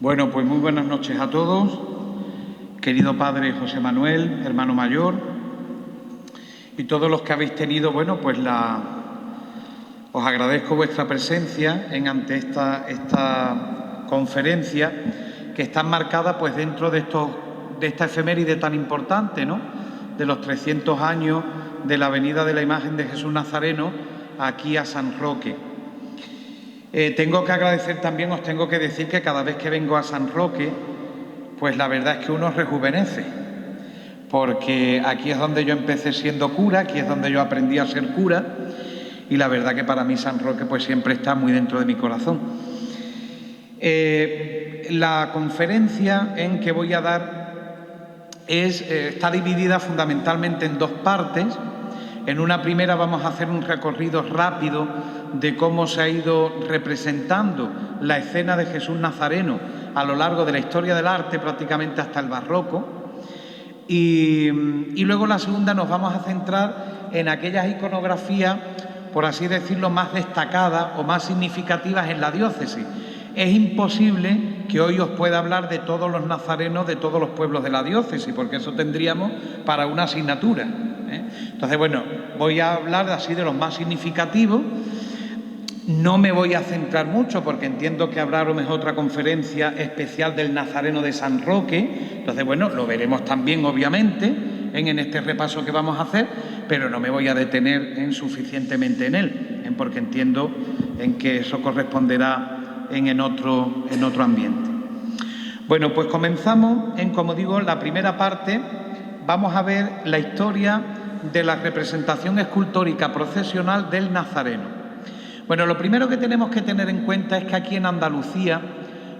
Bueno, pues muy buenas noches a todos, querido padre José Manuel, hermano mayor, y todos los que habéis tenido, os agradezco vuestra presencia ante esta conferencia que está enmarcada pues dentro de esta efeméride tan importante, ¿no?, de los 300 años de la venida de la imagen de Jesús Nazareno aquí a San Roque. Tengo que agradecer también, os tengo que decir que cada vez que vengo a San Roque, pues la verdad es que uno rejuvenece, porque aquí es donde yo empecé siendo cura, aquí es donde yo aprendí a ser cura, y la verdad que para mí San Roque pues siempre está muy dentro de mi corazón. La conferencia en que voy a dar está dividida fundamentalmente en dos partes. En una primera vamos a hacer un recorrido rápido de cómo se ha ido representando la escena de Jesús Nazareno a lo largo de la historia del arte, prácticamente hasta el barroco. Y luego la segunda nos vamos a centrar en aquellas iconografías, por así decirlo, más destacadas o más significativas en la diócesis. Es imposible que hoy os pueda hablar de todos los nazarenos de todos los pueblos de la diócesis, porque eso tendríamos para una asignatura. Entonces, bueno, voy a hablar así de los más significativos. No me voy a centrar mucho porque entiendo que habrá a lo mejor otra conferencia especial del Nazareno de San Roque. Entonces, bueno, lo veremos también, obviamente, en este repaso que vamos a hacer, pero no me voy a detener suficientemente en él, porque entiendo en que eso corresponderá en otro ambiente. Bueno, pues comenzamos como digo, la primera parte. Vamos a ver la historia de la representación escultórica procesional del Nazareno. Bueno, lo primero que tenemos que tener en cuenta es que aquí en Andalucía,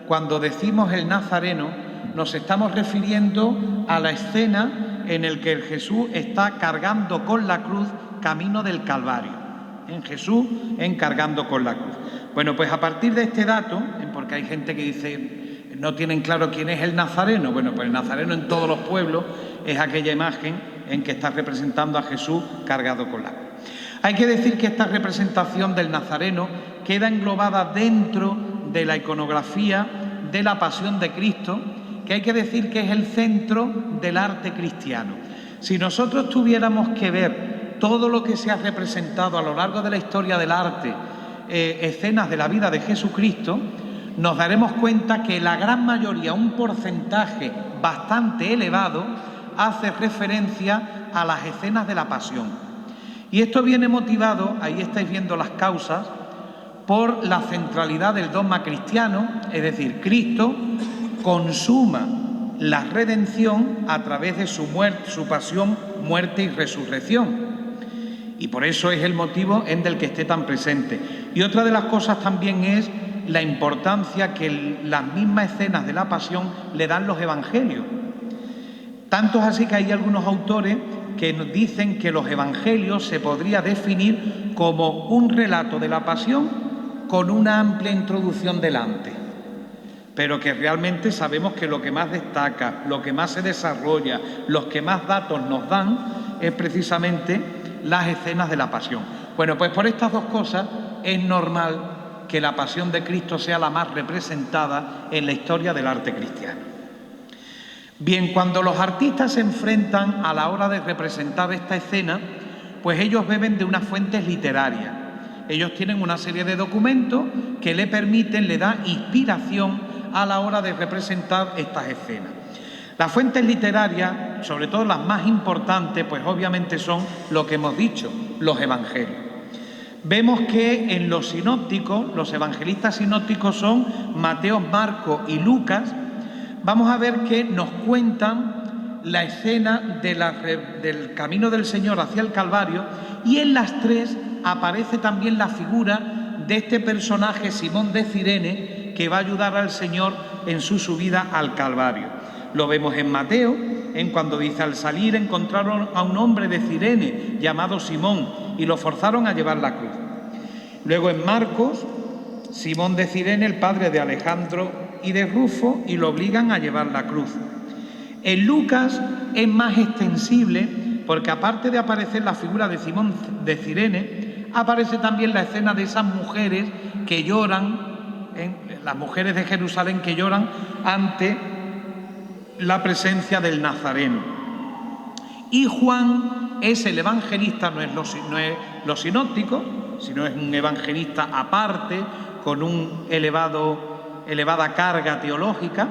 cuando decimos el Nazareno, nos estamos refiriendo a la escena en la que el Jesús está cargando con la cruz camino del Calvario. Jesús cargando con la cruz. Bueno, pues a partir de este dato, porque hay gente que dice no tienen claro quién es el Nazareno. Bueno, pues el Nazareno en todos los pueblos es aquella imagen en que está representando a Jesús cargado con la cruz. Hay que decir que esta representación del Nazareno queda englobada dentro de la iconografía de la Pasión de Cristo, que hay que decir que es el centro del arte cristiano. Si nosotros tuviéramos que ver todo lo que se ha representado a lo largo de la historia del arte, escenas de la vida de Jesucristo, nos daremos cuenta que la gran mayoría, un porcentaje bastante elevado, hace referencia a las escenas de la Pasión. Y esto viene motivado, ahí estáis viendo las causas, por la centralidad del dogma cristiano, es decir, Cristo consuma la redención a través de su muerte, su pasión, muerte y resurrección. Y por eso es el motivo del que esté tan presente. Y otra de las cosas también es la importancia que las mismas escenas de la Pasión le dan los evangelios. Tanto es así que hay algunos autores que nos dicen que los evangelios se podría definir como un relato de la Pasión con una amplia introducción delante, pero que realmente sabemos que lo que más destaca, lo que más se desarrolla, los que más datos nos dan es precisamente las escenas de la Pasión. Bueno, pues por estas dos cosas es normal que la Pasión de Cristo sea la más representada en la historia del arte cristiano. Bien, cuando los artistas se enfrentan a la hora de representar esta escena, pues ellos beben de unas fuentes literarias. Ellos tienen una serie de documentos que le permiten, le dan inspiración a la hora de representar estas escenas. Las fuentes literarias, sobre todo las más importantes, pues obviamente son lo que hemos dicho, los evangelios. Vemos que en los sinópticos, los evangelistas sinópticos son Mateo, Marcos y Lucas. Vamos a ver que nos cuentan la escena del camino del Señor hacia el Calvario, y en las tres aparece también la figura de este personaje, Simón de Cirene, que va a ayudar al Señor en su subida al Calvario. Lo vemos en Mateo, cuando dice: al salir encontraron a un hombre de Cirene llamado Simón y lo forzaron a llevar la cruz. Luego en Marcos, Simón de Cirene, el padre de Alejandro y de Rufo, y lo obligan a llevar la cruz. En Lucas es más extensible, porque aparte de aparecer la figura de Simón de Cirene, aparece también la escena de esas mujeres que lloran las mujeres de Jerusalén que lloran ante la presencia del Nazareno. Y Juan es el evangelista, no es los sinópticos, sino es un evangelista aparte, con una elevada carga teológica.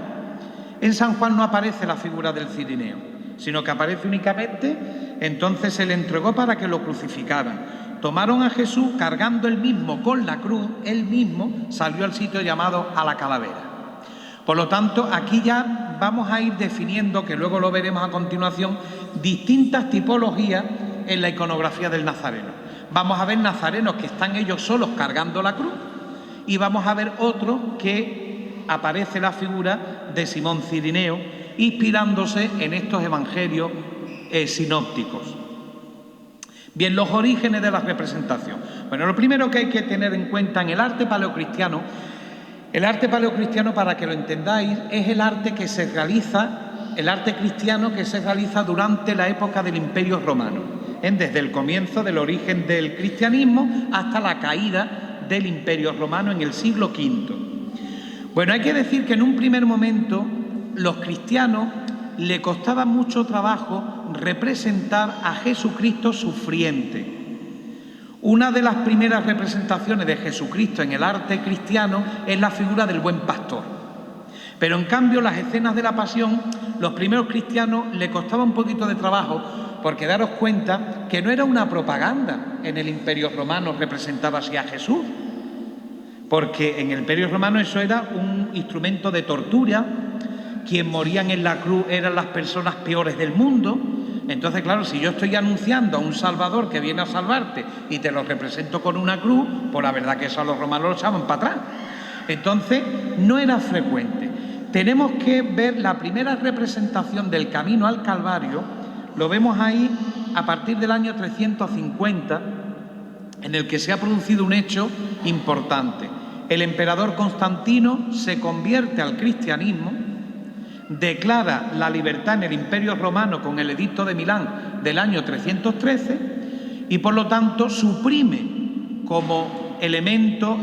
En San Juan no aparece la figura del cirineo, sino que aparece únicamente: entonces se le entregó para que lo crucificaran. Tomaron a Jesús cargando él mismo con la cruz, él mismo salió al sitio llamado a la calavera. Por lo tanto, aquí ya vamos a ir definiendo, que luego lo veremos a continuación, distintas tipologías en la iconografía del Nazareno. Vamos a ver nazarenos que están ellos solos cargando la cruz, y vamos a ver otros que aparece la figura de Simón Cirineo, inspirándose en estos evangelios sinópticos. Bien, los orígenes de la representación. Bueno, lo primero que hay que tener en cuenta en el arte paleocristiano, para que lo entendáis, es el arte cristiano que se realiza durante la época del Imperio Romano, desde el comienzo del origen del cristianismo hasta la caída del Imperio Romano en el siglo V. Bueno, hay que decir que en un primer momento los cristianos le costaba mucho trabajo representar a Jesucristo sufriente. Una de las primeras representaciones de Jesucristo en el arte cristiano es la figura del buen pastor. Pero en cambio las escenas de la pasión, los primeros cristianos le costaba un poquito de trabajo, porque daros cuenta que no era una propaganda en el Imperio Romano representar así a Jesús, porque en el Imperio Romano eso era un instrumento de tortura. Quien morían en la cruz eran las personas peores del mundo. Entonces, claro, si yo estoy anunciando a un Salvador que viene a salvarte y te lo represento con una cruz, pues la verdad que eso a los romanos lo echaban para atrás. Entonces, no era frecuente. Tenemos que ver la primera representación del camino al Calvario, lo vemos ahí a partir del año 350, en el que se ha producido un hecho importante. El emperador Constantino se convierte al cristianismo, declara la libertad en el Imperio Romano con el Edicto de Milán del año 313 y por lo tanto suprime como elemento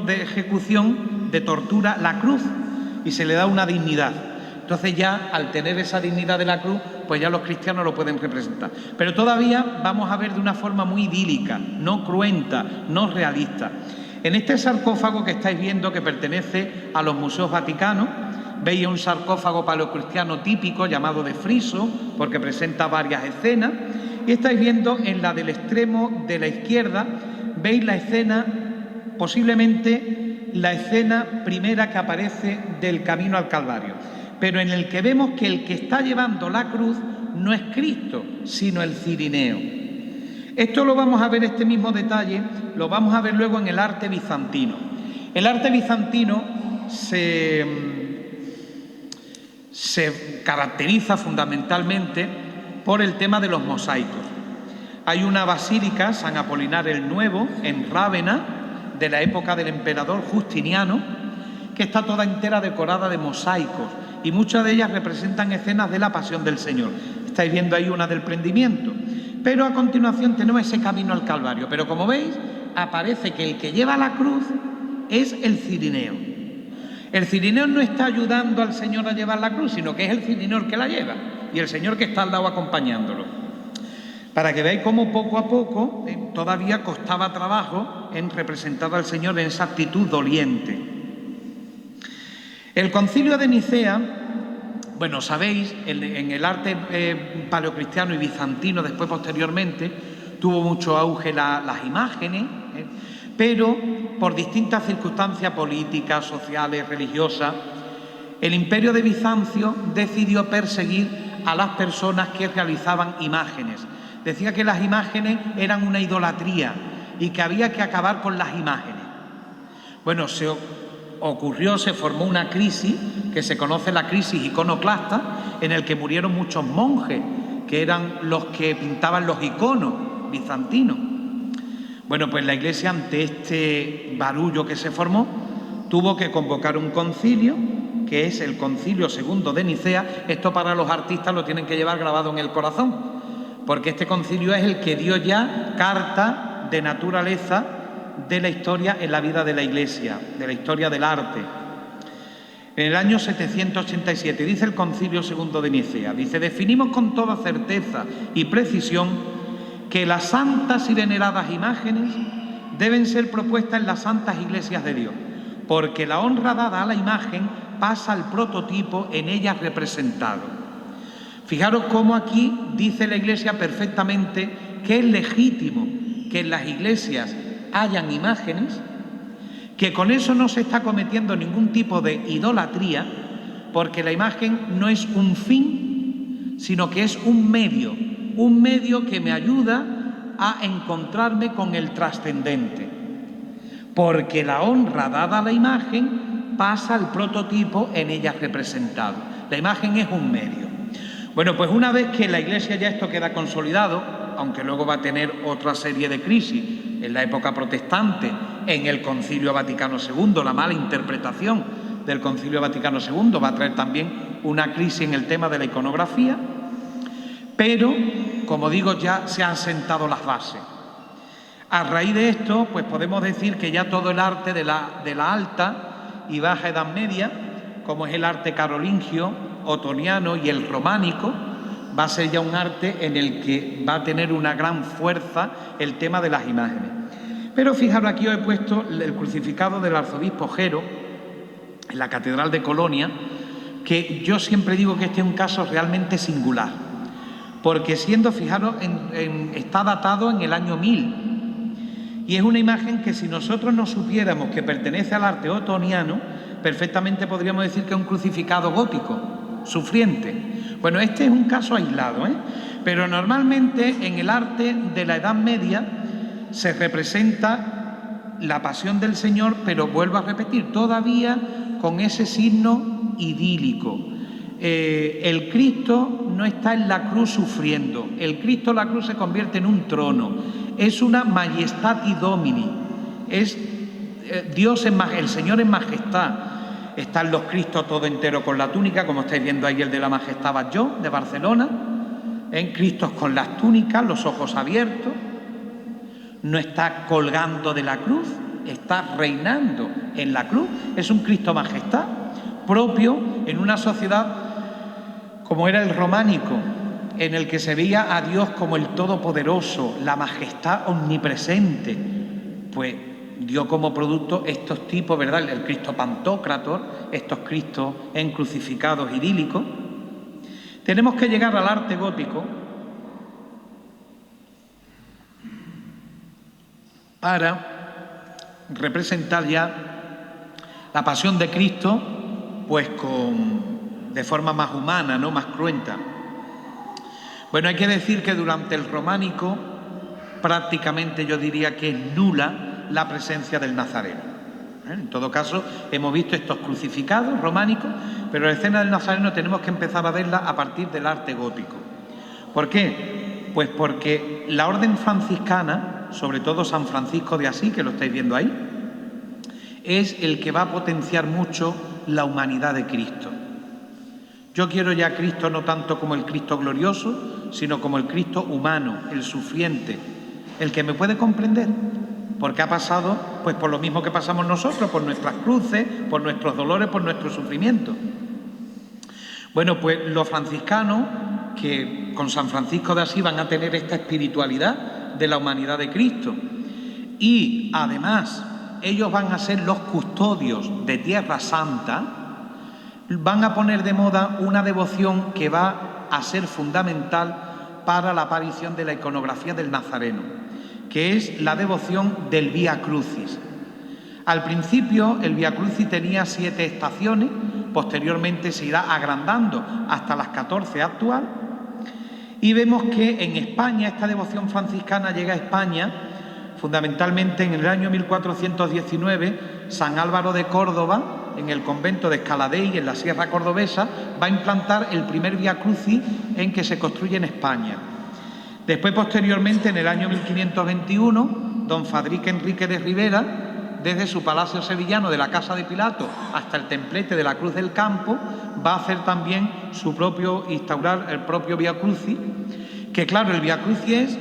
de ejecución de tortura la cruz y se le da una dignidad. Entonces ya al tener esa dignidad de la cruz, pues ya los cristianos lo pueden representar. Pero todavía vamos a ver de una forma muy idílica, no cruenta, no realista. En este sarcófago que estáis viendo, que pertenece a los museos vaticanos, veis un sarcófago paleocristiano típico llamado de friso, porque presenta varias escenas, y estáis viendo en la del extremo de la izquierda, veis la escena, posiblemente la escena primera que aparece del camino al Calvario, pero en el que vemos que el que está llevando la cruz no es Cristo, sino el cirineo. Esto lo vamos a ver, este mismo detalle, lo vamos a ver luego en el arte bizantino. El arte bizantino se caracteriza fundamentalmente por el tema de los mosaicos. Hay una basílica, San Apolinar el Nuevo, en Rávena, de la época del emperador Justiniano, que está toda entera decorada de mosaicos, y muchas de ellas representan escenas de la Pasión del Señor. Estáis viendo ahí una del prendimiento. Pero a continuación tenemos ese camino al Calvario. Pero como veis, aparece que el que lleva la cruz es el cirineo. El cirineo no está ayudando al Señor a llevar la cruz, sino que es el cirineo el que la lleva y el Señor que está al lado acompañándolo. Para que veáis cómo poco a poco todavía costaba trabajo en representar al Señor en esa actitud doliente. El Concilio de Nicea, bueno, sabéis, en el arte paleocristiano y bizantino, después posteriormente, tuvo mucho auge las imágenes, pero por distintas circunstancias políticas, sociales, religiosas, el Imperio de Bizancio decidió perseguir a las personas que realizaban imágenes. Decía que las imágenes eran una idolatría y que había que acabar con las imágenes. Bueno, se formó una crisis que se conoce la crisis iconoclasta, en el que murieron muchos monjes, que eran los que pintaban los iconos bizantinos. Bueno, pues la Iglesia, ante este barullo que se formó, tuvo que convocar un concilio, que es el Concilio II de Nicea. Esto para los artistas lo tienen que llevar grabado en el corazón, porque este concilio es el que dio ya carta de naturaleza de la historia en la vida de la Iglesia, de la historia del arte. En el año 787, dice el Concilio II de Nicea, dice: definimos con toda certeza y precisión que las santas y veneradas imágenes deben ser propuestas en las santas iglesias de Dios, porque la honra dada a la imagen pasa al prototipo en ella representado. Fijaros cómo aquí dice la Iglesia perfectamente que es legítimo que en las iglesias hayan imágenes, que con eso no se está cometiendo ningún tipo de idolatría, porque la imagen no es un fin, sino que es un medio que me ayuda a encontrarme con el trascendente, porque la honra dada a la imagen pasa al prototipo en ella representado. La imagen es un medio. Bueno, pues una vez que la Iglesia ya esto queda consolidado, aunque luego va a tener otra serie de crisis en la época protestante, en el Concilio Vaticano II, la mala interpretación del Concilio Vaticano II va a traer también una crisis en el tema de la iconografía, pero, como digo, ya se han sentado las bases. A raíz de esto, pues podemos decir que ya todo el arte de la alta y baja Edad Media, como es el arte carolingio, otoniano y el románico, va a ser ya un arte en el que va a tener una gran fuerza el tema de las imágenes. Pero fijaros, aquí os he puesto el crucificado del arzobispo Gero en la Catedral de Colonia, que yo siempre digo que este es un caso realmente singular, porque fijaros, está datado en el año 1000, y es una imagen que si nosotros no supiéramos que pertenece al arte otoniano, perfectamente podríamos decir que es un crucificado gótico, sufriente. Bueno, este es un caso aislado, pero normalmente en el arte de la Edad Media se representa la pasión del Señor, pero vuelvo a repetir, todavía con ese signo idílico. El Cristo no está en la cruz sufriendo, el Cristo, la cruz se convierte en un trono, es una majestati domini, es Dios, el Señor en majestad. Están los Cristos todo entero con la túnica, como estáis viendo ahí el de la Majestad Batlló, de Barcelona, en Cristos con las túnicas, los ojos abiertos, no está colgando de la cruz, está reinando en la cruz, es un Cristo majestad, propio en una sociedad como era el románico, en el que se veía a Dios como el Todopoderoso, la majestad omnipresente, pues dio como producto estos tipos, ¿verdad? El Cristo Pantocrator, estos Cristos crucificados idílicos. Tenemos que llegar al arte gótico para representar ya la pasión de Cristo, pues de forma más humana, ¿no? Más cruenta. Bueno, hay que decir que durante el románico prácticamente yo diría que es nula la presencia del Nazareno. En todo caso, hemos visto estos crucificados románicos, pero la escena del Nazareno tenemos que empezar a verla a partir del arte gótico. ¿Por qué? Pues porque la orden franciscana, sobre todo San Francisco de Asís, que lo estáis viendo ahí, es el que va a potenciar mucho la humanidad de Cristo. Yo quiero ya a Cristo no tanto como el Cristo glorioso, sino como el Cristo humano, el sufriente, el que me puede comprender, porque ha pasado pues por lo mismo que pasamos nosotros, por nuestras cruces, por nuestros dolores, por nuestros sufrimientos. Bueno, pues los franciscanos, que con San Francisco de Asís van a tener esta espiritualidad de la humanidad de Cristo, y además ellos van a ser los custodios de Tierra Santa, van a poner de moda una devoción que va a ser fundamental para la aparición de la iconografía del Nazareno, que es la devoción del Vía Crucis. Al principio el Vía Crucis tenía 7 estaciones, posteriormente se irá agrandando hasta las 14 actual, y vemos que en España esta devoción franciscana llega a España fundamentalmente en el año 1419. San Álvaro de Córdoba, en el convento de Escaladei, en la Sierra Cordobesa, va a implantar el primer Vía Crucis en que se construye en España. Después, posteriormente, en el año 1521, don Fadrique Enrique de Rivera, desde su palacio sevillano de la Casa de Pilato hasta el templete de la Cruz del Campo, va a hacer también instaurar el propio Vía Crucis, que claro, el Vía Crucis es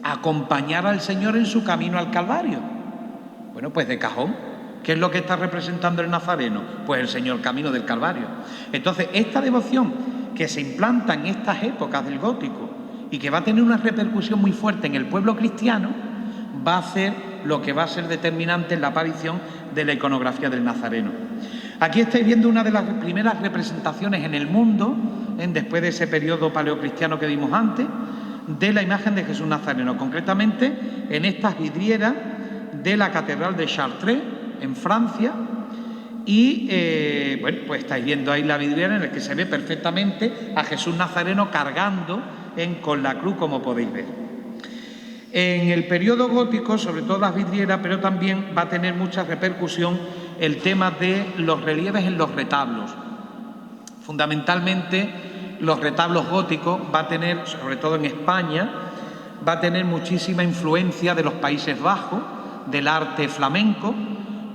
acompañar al Señor en su camino al Calvario. Bueno, pues de cajón. ¿Qué es lo que está representando el nazareno? Pues el Señor Camino del Calvario. Entonces, esta devoción que se implanta en estas épocas del gótico y que va a tener una repercusión muy fuerte en el pueblo cristiano, va a ser lo que va a ser determinante en la aparición de la iconografía del nazareno. Aquí estáis viendo una de las primeras representaciones en el mundo, después de ese periodo paleocristiano que vimos antes, de la imagen de Jesús Nazareno, concretamente en estas vidrieras de la Catedral de Chartres, en Francia, y bueno, pues estáis viendo ahí la vidriera en la que se ve perfectamente a Jesús Nazareno cargando con la cruz, como podéis ver. En el periodo gótico, sobre todo las vidrieras, pero también va a tener mucha repercusión el tema de los relieves en los retablos. Fundamentalmente, los retablos góticos va a tener, sobre todo en España, va a tener muchísima influencia de los Países Bajos, del arte flamenco,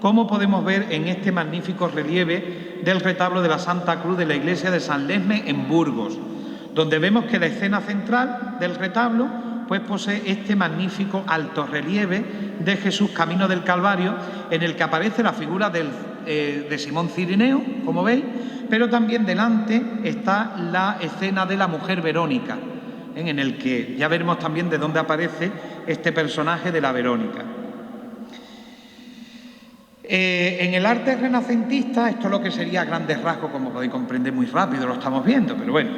como podemos ver en este magnífico relieve del retablo de la Santa Cruz de la iglesia de San Lesme en Burgos, donde vemos que la escena central del retablo pues posee este magnífico alto relieve de Jesús Camino del Calvario, en el que aparece la figura de Simón Cirineo, como veis, pero también delante está la escena de la mujer Verónica, en el que ya veremos también de dónde aparece este personaje de la Verónica. En el arte renacentista, esto es lo que sería a grandes rasgos, como podéis comprender muy rápido, lo estamos viendo, pero bueno,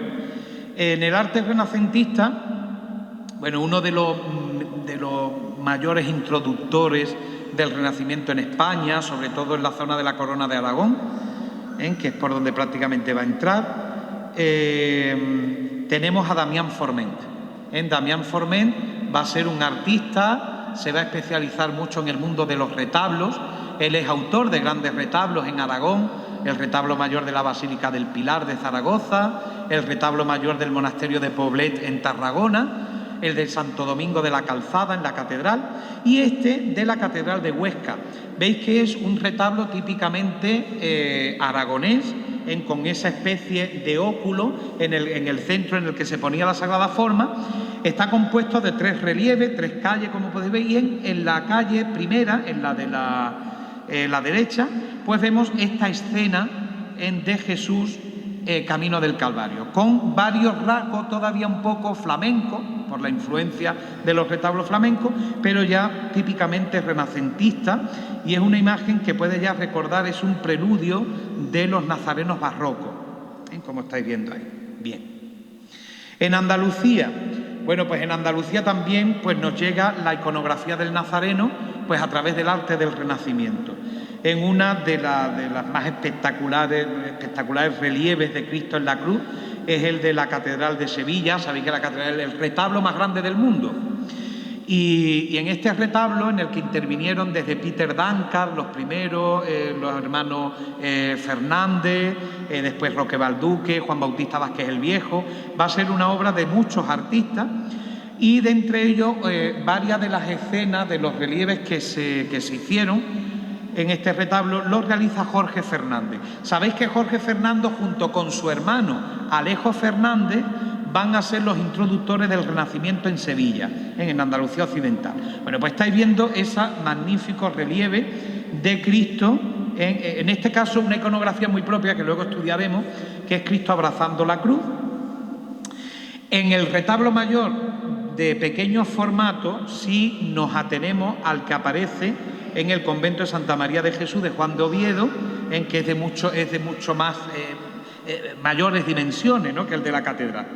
en el arte renacentista, bueno, uno de los mayores introductores del Renacimiento en España, sobre todo en la zona de la Corona de Aragón, que es por donde prácticamente va a entrar, tenemos a Damián Forment. Damián Forment va a ser un artista, se va a especializar mucho en el mundo de los retablos. Él es autor de grandes retablos en Aragón, el retablo mayor de la Basílica del Pilar de Zaragoza, el retablo mayor del monasterio de Poblet en Tarragona, el de Santo Domingo de la Calzada en la Catedral y este de la Catedral de Huesca. Veis que es un retablo típicamente aragonés, con esa especie de óculo en el centro en el que se ponía la Sagrada Forma. Está compuesto de 3 relieves, 3 calles, como podéis ver, y en la calle primera, en la de la derecha, pues vemos esta escena de Jesús Camino del Calvario, con varios rasgos todavía un poco flamencos, por la influencia de los retablos flamencos, pero ya típicamente renacentista, y es una imagen que puede ya recordar, es un preludio de los nazarenos barrocos, como estáis viendo ahí. Bien. En Andalucía, bueno, pues en Andalucía también pues nos llega la iconografía del nazareno pues a través del arte del Renacimiento. En una de las más espectaculares relieves de Cristo en la cruz es el de la Catedral de Sevilla. Sabéis que la catedral es el retablo más grande del mundo. Y en este retablo, en el que intervinieron desde Peter Dankar, los primeros, los hermanos Fernández, después Roque Balduque, Juan Bautista Vázquez el Viejo, va a ser una obra de muchos artistas, y de entre ellos varias de las escenas de los relieves que se hicieron en este retablo los realiza Jorge Fernández. Sabéis que Jorge Fernández, junto con su hermano Alejo Fernández, van a ser los introductores del Renacimiento en Sevilla, en Andalucía Occidental. Bueno, pues estáis viendo ese magnífico relieve de Cristo, en este caso una iconografía muy propia que luego estudiaremos, que es Cristo abrazando la cruz. En el retablo mayor de pequeño formato sí nos atenemos al que aparece en el convento de Santa María de Jesús de Juan de Oviedo, en que es de mucho más mayores dimensiones, ¿no?, que el de la catedral.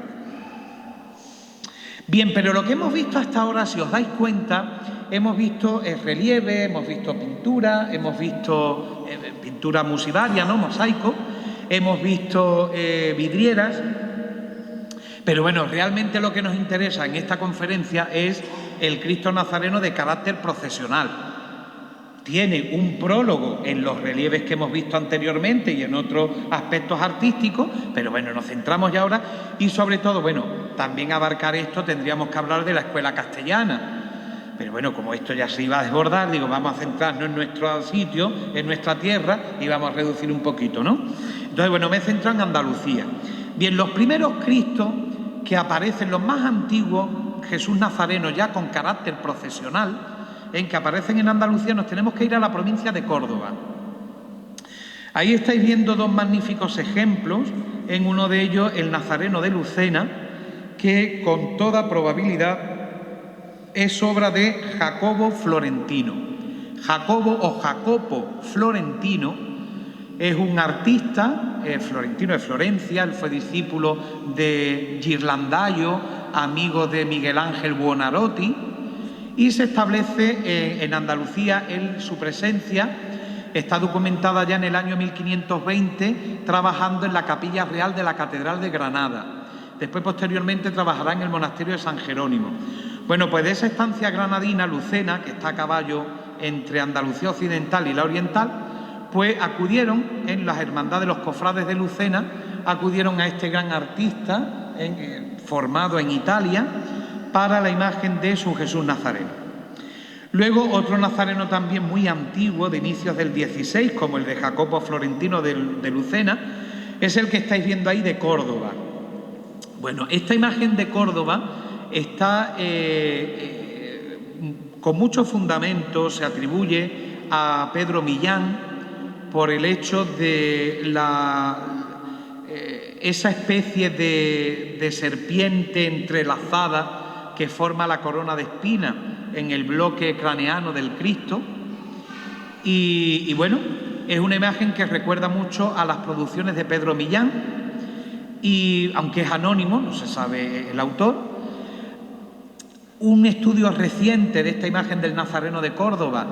Bien, pero lo que hemos visto hasta ahora, si os dais cuenta, hemos visto relieve, hemos visto pintura, hemos visto pintura musivaria, ¿no?, mosaico, hemos visto vidrieras, pero bueno, realmente lo que nos interesa en esta conferencia es el Cristo Nazareno de carácter procesional. Tiene un prólogo en los relieves que hemos visto anteriormente y en otros aspectos artísticos, pero bueno, nos centramos ya ahora y sobre todo, bueno, también abarcar esto tendríamos que hablar de la escuela castellana. Pero bueno, como esto ya se iba a desbordar, digo, vamos a centrarnos en nuestro sitio, en nuestra tierra, y vamos a reducir un poquito, ¿no? Entonces, bueno, me centro en Andalucía. Bien, los primeros Cristos que aparecen, los más antiguos, Jesús Nazareno ya con carácter procesional, en que aparecen en Andalucía, nos tenemos que ir a la provincia de Córdoba. Ahí estáis viendo dos magníficos ejemplos, en uno de ellos el Nazareno de Lucena, que con toda probabilidad es obra de Jacobo Florentino. Jacobo o Jacopo Florentino es un artista florentino de Florencia, él fue discípulo de Ghirlandaio, amigo de Miguel Ángel Buonarroti, y se establece en Andalucía. Su presencia está documentada ya en el año 1520, trabajando en la capilla real de la Catedral de Granada. Después, posteriormente, trabajará en el monasterio de San Jerónimo. Bueno, pues de esa estancia granadina, Lucena, que está a caballo entre Andalucía occidental y la oriental, pues acudieron, en las hermandades de los cofrades de Lucena, acudieron a este gran artista formado en Italia para la imagen de su Jesús Nazareno. Luego, otro nazareno también muy antiguo, de inicios del XVI, como el de Jacopo Florentino de Lucena, es el que estáis viendo ahí de Córdoba. Bueno, esta imagen de Córdoba está con muchos fundamentos, se atribuye a Pedro Millán por el hecho de esa especie de serpiente entrelazada que forma la corona de espina en el bloque craneano del Cristo. Y bueno, es una imagen que recuerda mucho a las producciones de Pedro Millán, y aunque es anónimo, no se sabe el autor. Un estudio reciente de esta imagen del Nazareno de Córdoba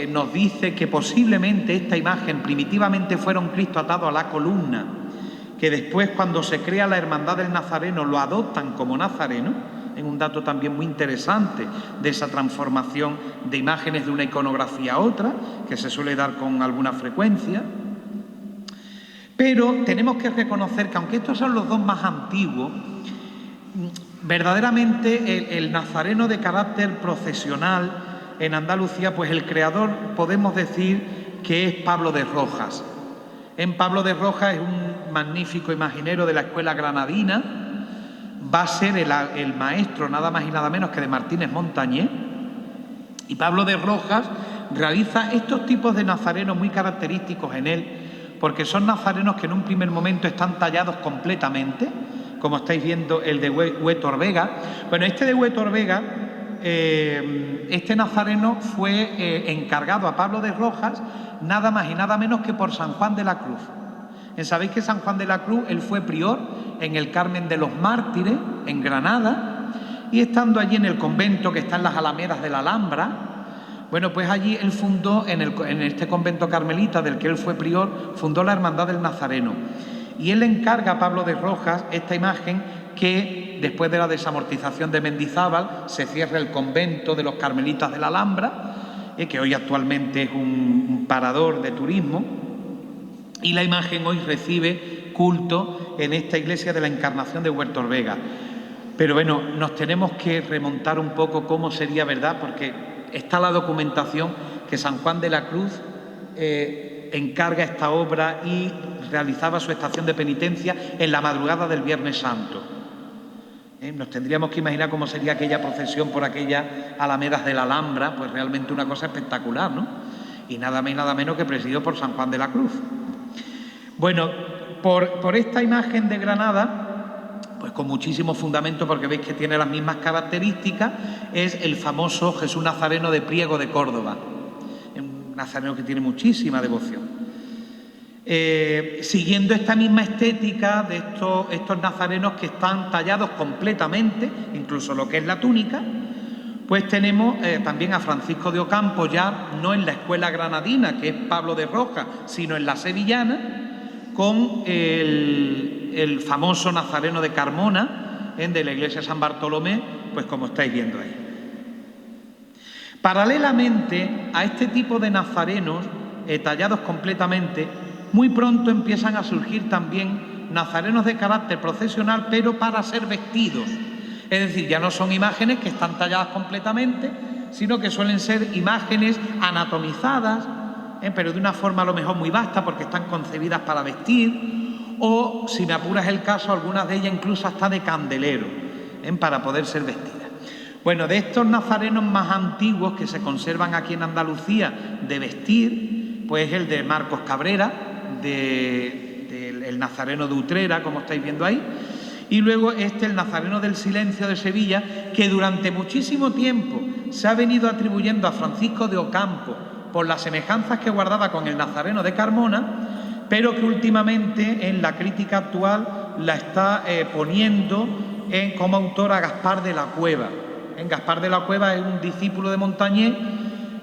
nos dice que posiblemente esta imagen primitivamente fuera un Cristo atado a la columna, que después, cuando se crea la Hermandad del Nazareno, lo adoptan como nazareno. Es un dato también muy interesante de esa transformación de imágenes de una iconografía a otra, que se suele dar con alguna frecuencia. Pero tenemos que reconocer que, aunque estos son los dos más antiguos, verdaderamente el nazareno de carácter procesional en Andalucía, pues el creador podemos decir que es Pablo de Rojas. Pablo de Rojas es un magnífico imaginero de la escuela granadina, va a ser el maestro nada más y nada menos que de Martínez Montañés, y Pablo de Rojas realiza estos tipos de nazarenos muy característicos en él, porque son nazarenos que en un primer momento están tallados completamente, como estáis viendo el de Huétor Vega. Bueno, este de Huétor Vega, este nazareno fue encargado a Pablo de Rojas nada más y nada menos que por San Juan de la Cruz. Sabéis que San Juan de la Cruz, él fue prior en el Carmen de los Mártires, en Granada, y estando allí en el convento que está en las Alamedas de la Alhambra, bueno, pues allí él fundó, en este convento carmelita del que él fue prior, fundó la Hermandad del Nazareno. Y él encarga a Pablo de Rojas esta imagen que, después de la desamortización de Mendizábal, se cierra el convento de los Carmelitas de la Alhambra, que hoy actualmente es un parador de turismo, y la imagen hoy recibe culto en esta iglesia de la Encarnación de Huétor Vega. Pero bueno, nos tenemos que remontar un poco cómo sería, ¿verdad?, porque está la documentación que San Juan de la Cruz encarga esta obra y realizaba su estación de penitencia en la madrugada del Viernes Santo. Nos tendríamos que imaginar cómo sería aquella procesión por aquellas alamedas de la Alhambra, pues realmente una cosa espectacular, ¿no? Y nada más y nada menos que presidido por San Juan de la Cruz. Bueno, por esta imagen de Granada, pues con muchísimo fundamento, porque veis que tiene las mismas características, es el famoso Jesús Nazareno de Priego de Córdoba, un nazareno que tiene muchísima devoción. Siguiendo esta misma estética de estos nazarenos que están tallados completamente, incluso lo que es la túnica, pues tenemos también a Francisco de Ocampo, ya no en la escuela granadina, que es Pablo de Rojas, sino en la sevillana, con el famoso Nazareno de Carmona, de la iglesia de San Bartolomé, pues como estáis viendo ahí. Paralelamente a este tipo de nazarenos tallados completamente, muy pronto empiezan a surgir también nazarenos de carácter procesional, pero para ser vestidos. Es decir, ya no son imágenes que están talladas completamente, sino que suelen ser imágenes anatomizadas, pero de una forma a lo mejor muy vasta, porque están concebidas para vestir, o, si me apuras el caso, algunas de ellas incluso hasta de candelero, para poder ser vestidas. Bueno, de estos nazarenos más antiguos que se conservan aquí en Andalucía de vestir, pues el de Marcos Cabrera, el nazareno de Utrera, como estáis viendo ahí, y luego el nazareno del Silencio de Sevilla, que durante muchísimo tiempo se ha venido atribuyendo a Francisco de Ocampo por las semejanzas que guardaba con el nazareno de Carmona, pero que últimamente en la crítica actual la está poniendo como autor a Gaspar de la Cueva. Gaspar de la Cueva es un discípulo de Montañés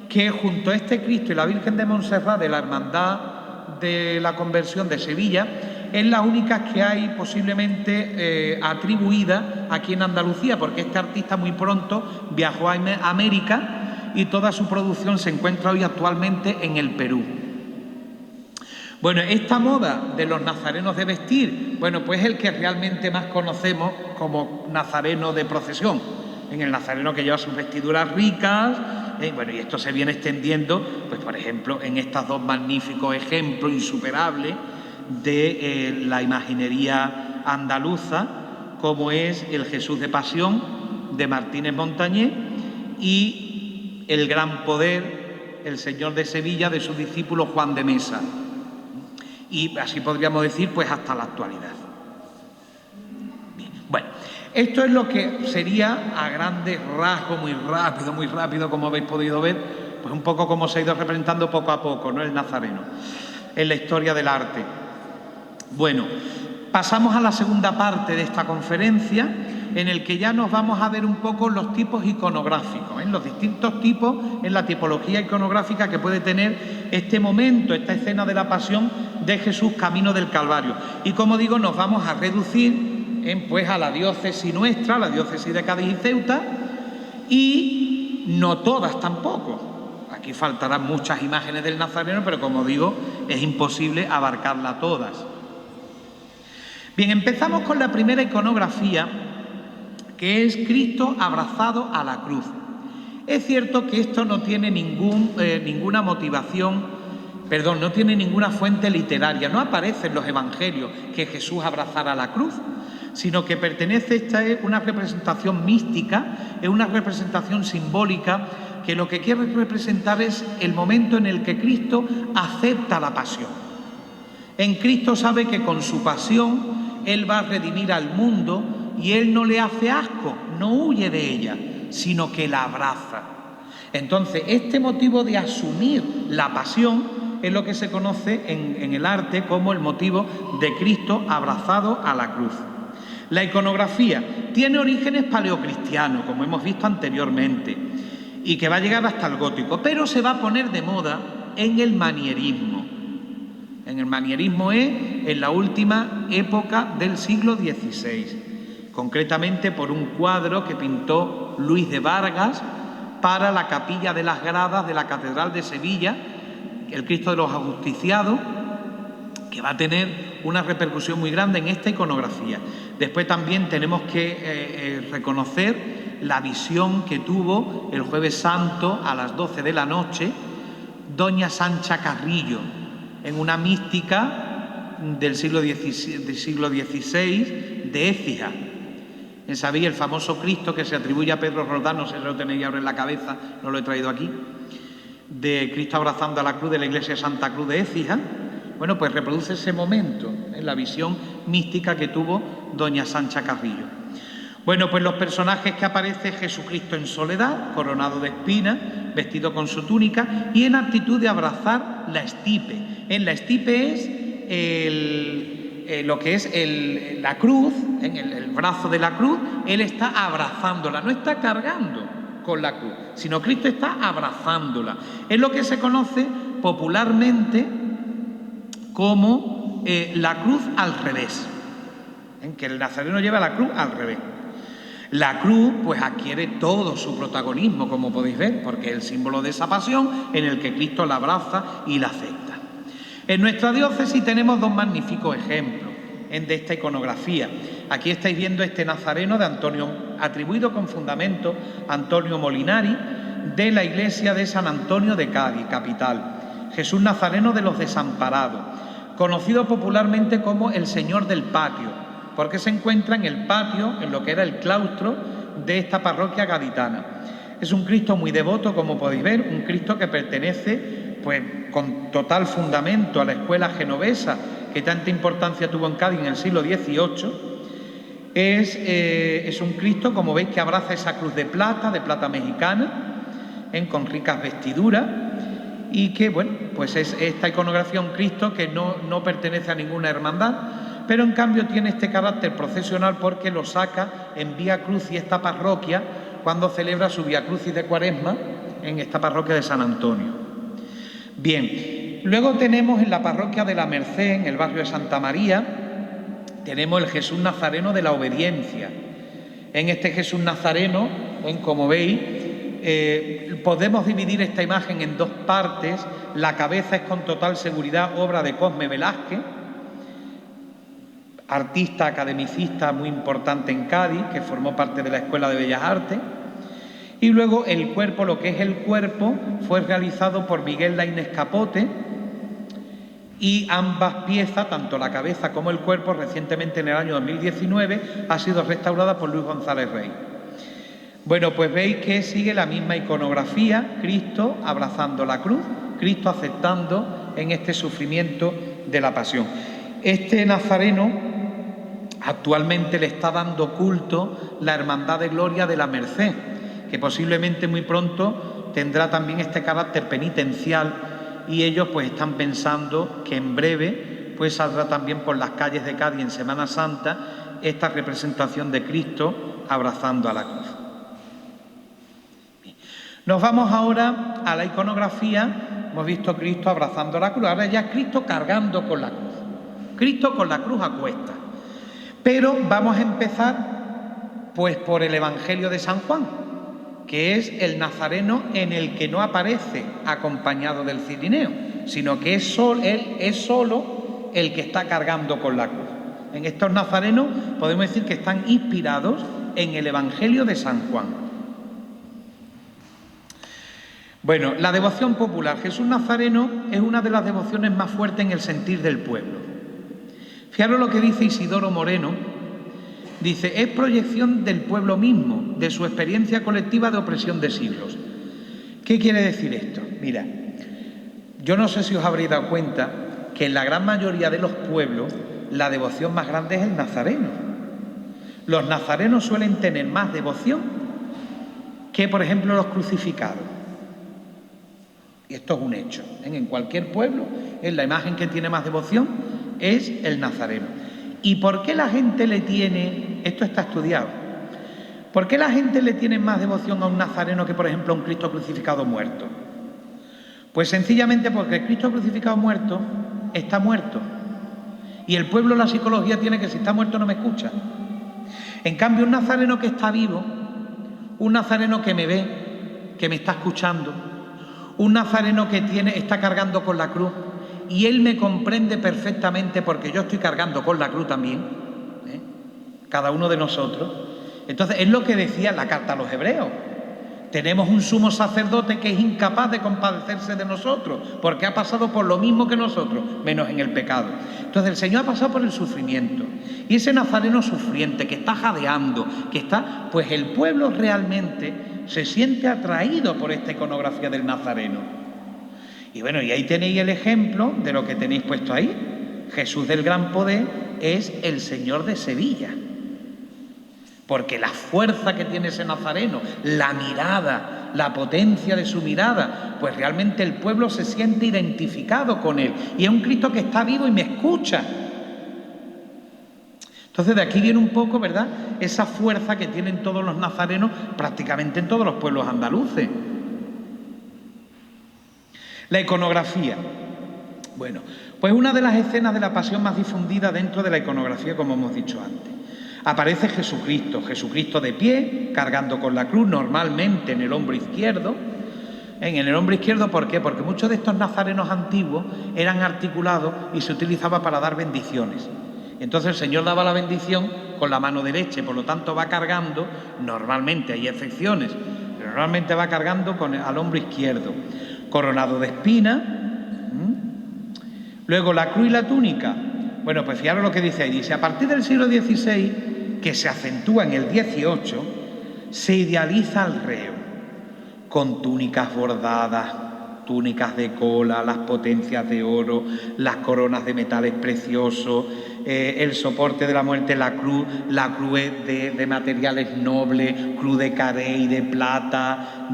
que junto a este Cristo y la Virgen de Montserrat de la Hermandad de la Conversión de Sevilla es la única que hay posiblemente atribuida aquí en Andalucía, porque este artista muy pronto viajó a América y toda su producción se encuentra hoy actualmente en el Perú. Bueno, esta moda de los nazarenos de vestir, bueno, pues el que realmente más conocemos como nazareno de procesión, en el nazareno que lleva sus vestiduras ricas, bueno, y esto se viene extendiendo, pues por ejemplo, en estos dos magníficos ejemplos insuperables de la imaginería andaluza, como es el Jesús de Pasión de Martínez Montañés y el Gran Poder, el Señor de Sevilla, de su discípulo Juan de Mesa. Y así podríamos decir, pues hasta la actualidad. Bien. Bueno, esto es lo que sería a grandes rasgos, muy rápido, como habéis podido ver, pues un poco como se ha ido representando poco a poco, ¿no?, el nazareno en la historia del arte. Bueno, pasamos a la segunda parte de esta conferencia, en el que ya nos vamos a ver un poco los tipos iconográficos, los distintos tipos en la tipología iconográfica que puede tener este momento, esta escena de la pasión de Jesús camino del Calvario. Y como digo, nos vamos a reducir pues a la diócesis nuestra, la diócesis de Cádiz y Ceuta, y no todas tampoco. Aquí faltarán muchas imágenes del Nazareno, pero como digo, es imposible abarcarlas todas. Bien, empezamos con la primera iconografía, que es Cristo abrazado a la cruz. Es cierto que esto no tiene ninguna motivación, no tiene ninguna fuente literaria, no aparece en los evangelios que Jesús abrazara la cruz, sino que esta es una representación mística, es una representación simbólica que lo que quiere representar es el momento en el que Cristo acepta la pasión. En Cristo sabe que con su pasión Él va a redimir al mundo y Él no le hace asco, no huye de ella, sino que la abraza. Entonces, este motivo de asumir la pasión es lo que se conoce en el arte como el motivo de Cristo abrazado a la cruz. La iconografía tiene orígenes paleocristianos, como hemos visto anteriormente, y que va a llegar hasta el gótico, pero se va a poner de moda en el manierismo. En el manierismo es en la última época del siglo XVI, concretamente por un cuadro que pintó Luis de Vargas para la capilla de las gradas de la Catedral de Sevilla, el Cristo de los Ajusticiados, que va a tener una repercusión muy grande en esta iconografía. Después también tenemos que reconocer la visión que tuvo el Jueves Santo a las 12 de la noche doña Sancha Carrillo, en una mística del siglo XVI de Écija. ¿Sabéis? El famoso Cristo que se atribuye a Pedro Roldán, no sé si lo tenéis ahora en la cabeza, no lo he traído aquí, de Cristo abrazando a la cruz de la iglesia de Santa Cruz de Écija. Bueno, pues reproduce ese momento en la visión mística que tuvo doña Sancha Carrillo. Bueno, pues los personajes que aparece: Jesucristo en soledad, coronado de espinas, vestido con su túnica y en actitud de abrazar la estipe. En la estipe es lo que es la cruz, en el brazo de la cruz. Él está abrazándola, no está cargando con la cruz, sino Cristo está abrazándola. Es lo que se conoce popularmente como la cruz al revés, en que el nazareno lleva la cruz al revés. La cruz pues adquiere todo su protagonismo, como podéis ver, porque es el símbolo de esa pasión en el que Cristo la abraza y la acepta. En nuestra diócesis tenemos dos magníficos ejemplos de esta iconografía. Aquí estáis viendo este nazareno de Antonio, atribuido con fundamento a Antonio Molinari, de la iglesia de San Antonio de Cádiz, capital. Jesús Nazareno de los Desamparados, conocido popularmente como el Señor del Patio, porque se encuentra en el patio, en lo que era el claustro de esta parroquia gaditana. Es un Cristo muy devoto, como podéis ver, un Cristo que pertenece, pues, con total fundamento a la escuela genovesa que tanta importancia tuvo en Cádiz en el siglo XVIII. Es un Cristo, como veis, que abraza esa cruz de plata mexicana, con ricas vestiduras, y que, bueno, pues es esta iconografía un Cristo que no pertenece a ninguna hermandad, pero en cambio tiene este carácter procesional porque lo saca en Vía Crucis esta parroquia cuando celebra su Vía Crucis de Cuaresma en esta parroquia de San Antonio. Bien, luego tenemos en la parroquia de la Merced, en el barrio de Santa María, tenemos el Jesús Nazareno de la Obediencia. En este Jesús Nazareno, como veis, podemos dividir esta imagen en dos partes. La cabeza es con total seguridad obra de Cosme Velázquez, artista, academicista muy importante en Cádiz, que formó parte de la Escuela de Bellas Artes. Y luego el cuerpo, lo que es el cuerpo, fue realizado por Miguel Laínez Capote, y ambas piezas, tanto la cabeza como el cuerpo, recientemente en el año 2019, ha sido restaurada por Luis González Rey. Bueno, pues veis que sigue la misma iconografía, Cristo abrazando la cruz, Cristo aceptando en este sufrimiento de la pasión. Este Nazareno actualmente le está dando culto la Hermandad de Gloria de la Merced, que posiblemente muy pronto tendrá también este carácter penitencial, y ellos pues están pensando que en breve pues saldrá también por las calles de Cádiz en Semana Santa esta representación de Cristo abrazando a la cruz. Bien. Nos vamos ahora a la iconografía. Hemos visto Cristo abrazando la cruz, ahora ya es Cristo cargando con la cruz, Cristo con la cruz a cuestas. Pero vamos a empezar pues por el Evangelio de San Juan, que es el Nazareno en el que no aparece acompañado del cirineo, sino que él es solo el que está cargando con la cruz. En estos nazarenos podemos decir que están inspirados en el Evangelio de San Juan. Bueno, la devoción popular. Jesús Nazareno es una de las devociones más fuertes en el sentir del pueblo. Fijaros lo que dice Isidoro Moreno. Dice, es proyección del pueblo mismo, de su experiencia colectiva de opresión de siglos. ¿Qué quiere decir esto? Mira, yo no sé si os habréis dado cuenta que en la gran mayoría de los pueblos la devoción más grande es el nazareno. Los nazarenos suelen tener más devoción que, por ejemplo, los crucificados. Y esto es un hecho. En cualquier pueblo, la imagen que tiene más devoción es el nazareno. ¿Y por qué la gente le tiene, esto está estudiado, por qué la gente le tiene más devoción a un nazareno que, por ejemplo, a un Cristo crucificado muerto? Pues sencillamente porque el Cristo crucificado muerto está muerto. Y el pueblo, la psicología tiene que si está muerto no me escucha. En cambio, un nazareno que está vivo, un nazareno que me ve, que me está escuchando, un nazareno que está cargando con la cruz, y él me comprende perfectamente porque yo estoy cargando con la cruz también, cada uno de nosotros. Entonces, es lo que decía la carta a los hebreos. Tenemos un sumo sacerdote que es incapaz de compadecerse de nosotros, porque ha pasado por lo mismo que nosotros, menos en el pecado. Entonces, el Señor ha pasado por el sufrimiento. Y ese nazareno sufriente, que está jadeando, pues el pueblo realmente se siente atraído por esta iconografía del nazareno. Y bueno, y ahí tenéis el ejemplo de lo que tenéis puesto ahí. Jesús del Gran Poder es el Señor de Sevilla. Porque la fuerza que tiene ese nazareno, la mirada, la potencia de su mirada, pues realmente el pueblo se siente identificado con él. Y es un Cristo que está vivo y me escucha. Entonces de aquí viene un poco, ¿verdad?, esa fuerza que tienen todos los nazarenos prácticamente en todos los pueblos andaluces. La iconografía. Bueno, pues una de las escenas de la pasión más difundida dentro de la iconografía, como hemos dicho antes. Aparece Jesucristo de pie, cargando con la cruz, normalmente en el hombro izquierdo. En el hombro izquierdo, ¿por qué? Porque muchos de estos nazarenos antiguos eran articulados y se utilizaba para dar bendiciones. Entonces el Señor daba la bendición con la mano derecha, por lo tanto va cargando, normalmente hay excepciones, pero normalmente va cargando al hombro izquierdo. Coronado de espina. Luego la cruz y la túnica. Bueno, pues fijaros lo que dice ahí. Dice, a partir del siglo XVI, que se acentúa en el XVIII, Se idealiza al reo con túnicas bordadas, túnicas de cola, las potencias de oro, las coronas de metales preciosos, el soporte de la muerte, la cruz es de materiales nobles, cruz de carey, de plata,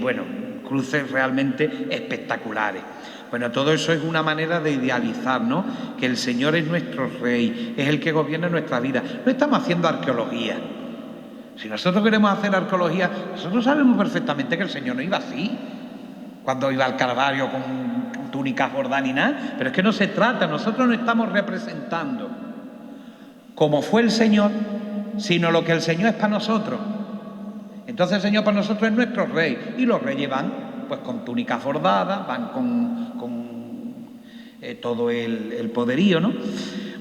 bueno, cruces realmente espectaculares. Bueno, todo eso es una manera de idealizar, ¿no? Que el Señor es nuestro Rey, es el que gobierna nuestra vida. No estamos haciendo arqueología. Si nosotros queremos hacer arqueología, nosotros sabemos perfectamente que el Señor no iba así, cuando iba al Calvario con túnicas bordadas ni nada, pero es que no se trata, nosotros no estamos representando como fue el Señor, sino lo que el Señor es para nosotros. Entonces el Señor para nosotros es nuestro Rey, y los reyes van pues con túnicas bordadas, van con todo el poderío, ¿no?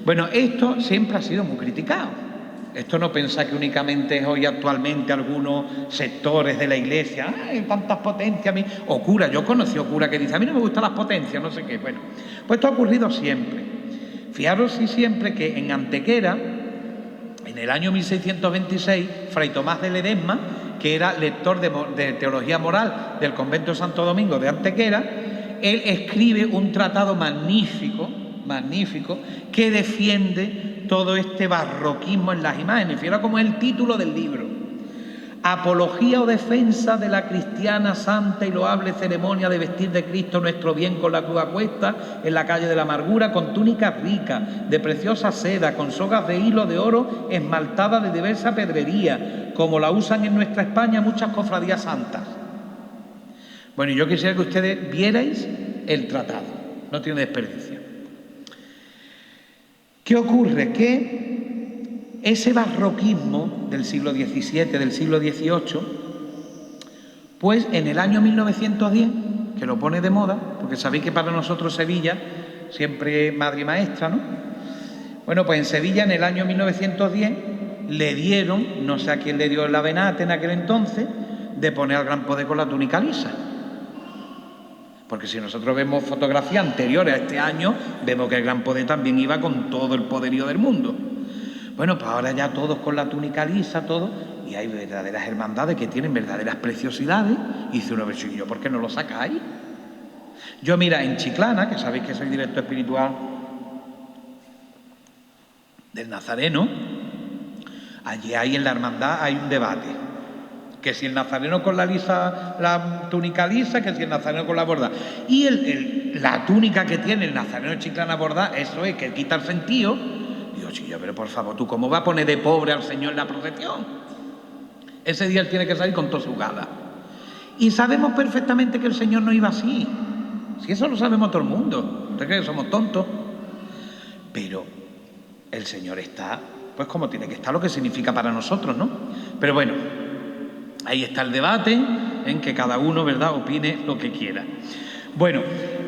Bueno, esto siempre ha sido muy criticado. Esto no pensáis que únicamente es hoy actualmente algunos sectores de la iglesia, ¡ay, tantas potencias! O cura, yo conocí a cura que dice, a mí no me gustan las potencias, no sé qué. Bueno, pues esto ha ocurrido siempre. Fijaros si siempre que en Antequera, en el año 1626, Fray Tomás de Ledesma, que era lector de teología moral del convento de Santo Domingo de Antequera, él escribe un tratado magnífico, que defiende todo este barroquismo en las imágenes. Fíjate cómo es el título del libro: Apología o defensa de la cristiana santa y loable ceremonia de vestir de Cristo nuestro bien con la cruz a cuestas en la calle de la amargura, con túnicas ricas, de preciosa seda, con sogas de hilo de oro esmaltada de diversa pedrería, como la usan en nuestra España muchas cofradías santas. Bueno, y yo quisiera que ustedes vierais el tratado, no tiene desperdicio. ¿Qué ocurre? Que ese barroquismo del siglo XVII, del siglo XVIII, pues en el año 1910, que lo pone de moda, porque sabéis que para nosotros Sevilla siempre es madre y maestra, ¿no? Bueno, pues en Sevilla en el año 1910 le dieron, no sé a quién le dio la venate en aquel entonces, de poner al Gran Poder con la túnica lisa. Porque si nosotros vemos fotografías anteriores a este año, vemos que el Gran Poder también iba con todo el poderío del mundo. Bueno, pues ahora ya todos con la túnica lisa, todo, y hay verdaderas hermandades que tienen verdaderas preciosidades, y dice uno, pero yo, ¿por qué no lo sacáis? Yo, mira, en Chiclana, que sabéis que soy director espiritual del Nazareno, allí hay en la hermandad hay un debate, que si el nazareno con la túnica lisa, que si el nazareno con la bordada. Y la túnica que tiene el nazareno Chiclana bordada, eso es que quita el sentido. Digo, chico, pero por favor, ¿tú cómo vas a poner de pobre al Señor en la procesión? Ese día él tiene que salir con toda su gala. Y sabemos perfectamente que el Señor no iba así. Si eso lo sabemos todo el mundo. ¿Ustedes creen que somos tontos? Pero el Señor está, pues como tiene que estar, lo que significa para nosotros, ¿no? Pero bueno, ahí está el debate en que cada uno, ¿verdad?, opine lo que quiera. Bueno,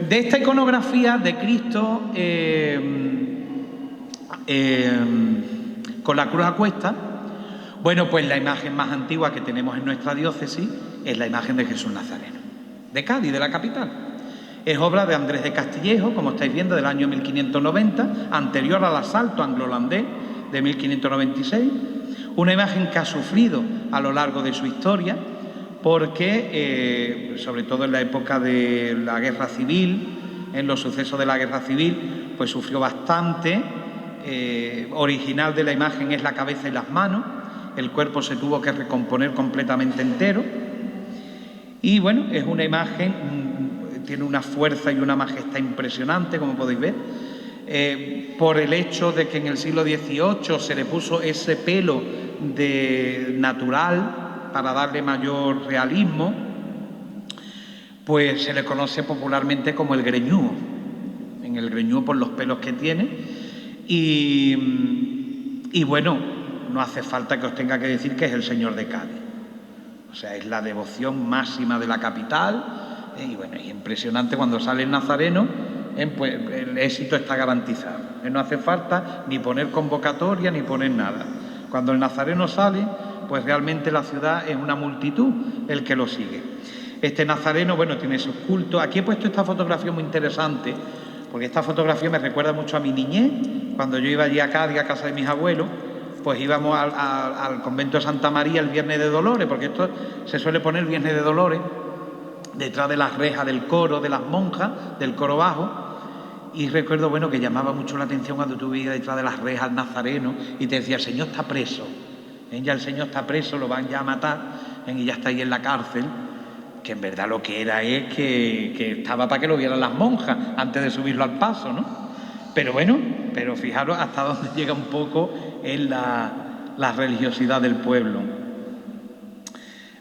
de esta iconografía de Cristo con la cruz a cuestas, bueno, pues la imagen más antigua que tenemos en nuestra diócesis es la imagen de Jesús Nazareno, de Cádiz, de la capital. Es obra de Andrés de Castillejo, como estáis viendo, del año 1590, anterior al asalto anglo-holandés de 1596. Una imagen que ha sufrido a lo largo de su historia, porque, sobre todo en la época de la Guerra Civil, en los sucesos de la Guerra Civil, pues sufrió bastante. Original de la imagen es la cabeza y las manos, el cuerpo se tuvo que recomponer completamente entero. Y bueno, es una imagen, tiene una fuerza y una majestad impresionante, como podéis ver. Por el hecho de que en el siglo XVIII se le puso ese pelo natural para darle mayor realismo, pues se le conoce popularmente como el greñudo, en el greñudo por los pelos que tiene. Y bueno, no hace falta que os tenga que decir que es el Señor de Cádiz. O sea, es la devoción máxima de la capital, y bueno, es impresionante cuando sale el nazareno. Pues el éxito está garantizado. No hace falta ni poner convocatoria ni poner nada. Cuando el nazareno sale, pues realmente la ciudad es una multitud el que lo sigue. Este nazareno, bueno, tiene sus cultos. Aquí he puesto esta fotografía muy interesante, porque esta fotografía me recuerda mucho a mi niñez, cuando yo iba allí a Cádiz, a casa de mis abuelos, pues íbamos al convento de Santa María el Viernes de Dolores, porque esto se suele poner el Viernes de Dolores, detrás de las rejas del coro, de las monjas, del coro bajo. Y recuerdo, bueno, que llamaba mucho la atención cuando tú veías detrás de las rejas al nazareno y te decía, el Señor está preso. Ya el Señor está preso, lo van ya a matar, y ya está ahí en la cárcel. Que en verdad lo que era es que estaba para que lo vieran las monjas antes de subirlo al paso, ¿no? Pero bueno, pero fijaros hasta dónde llega un poco en la religiosidad del pueblo.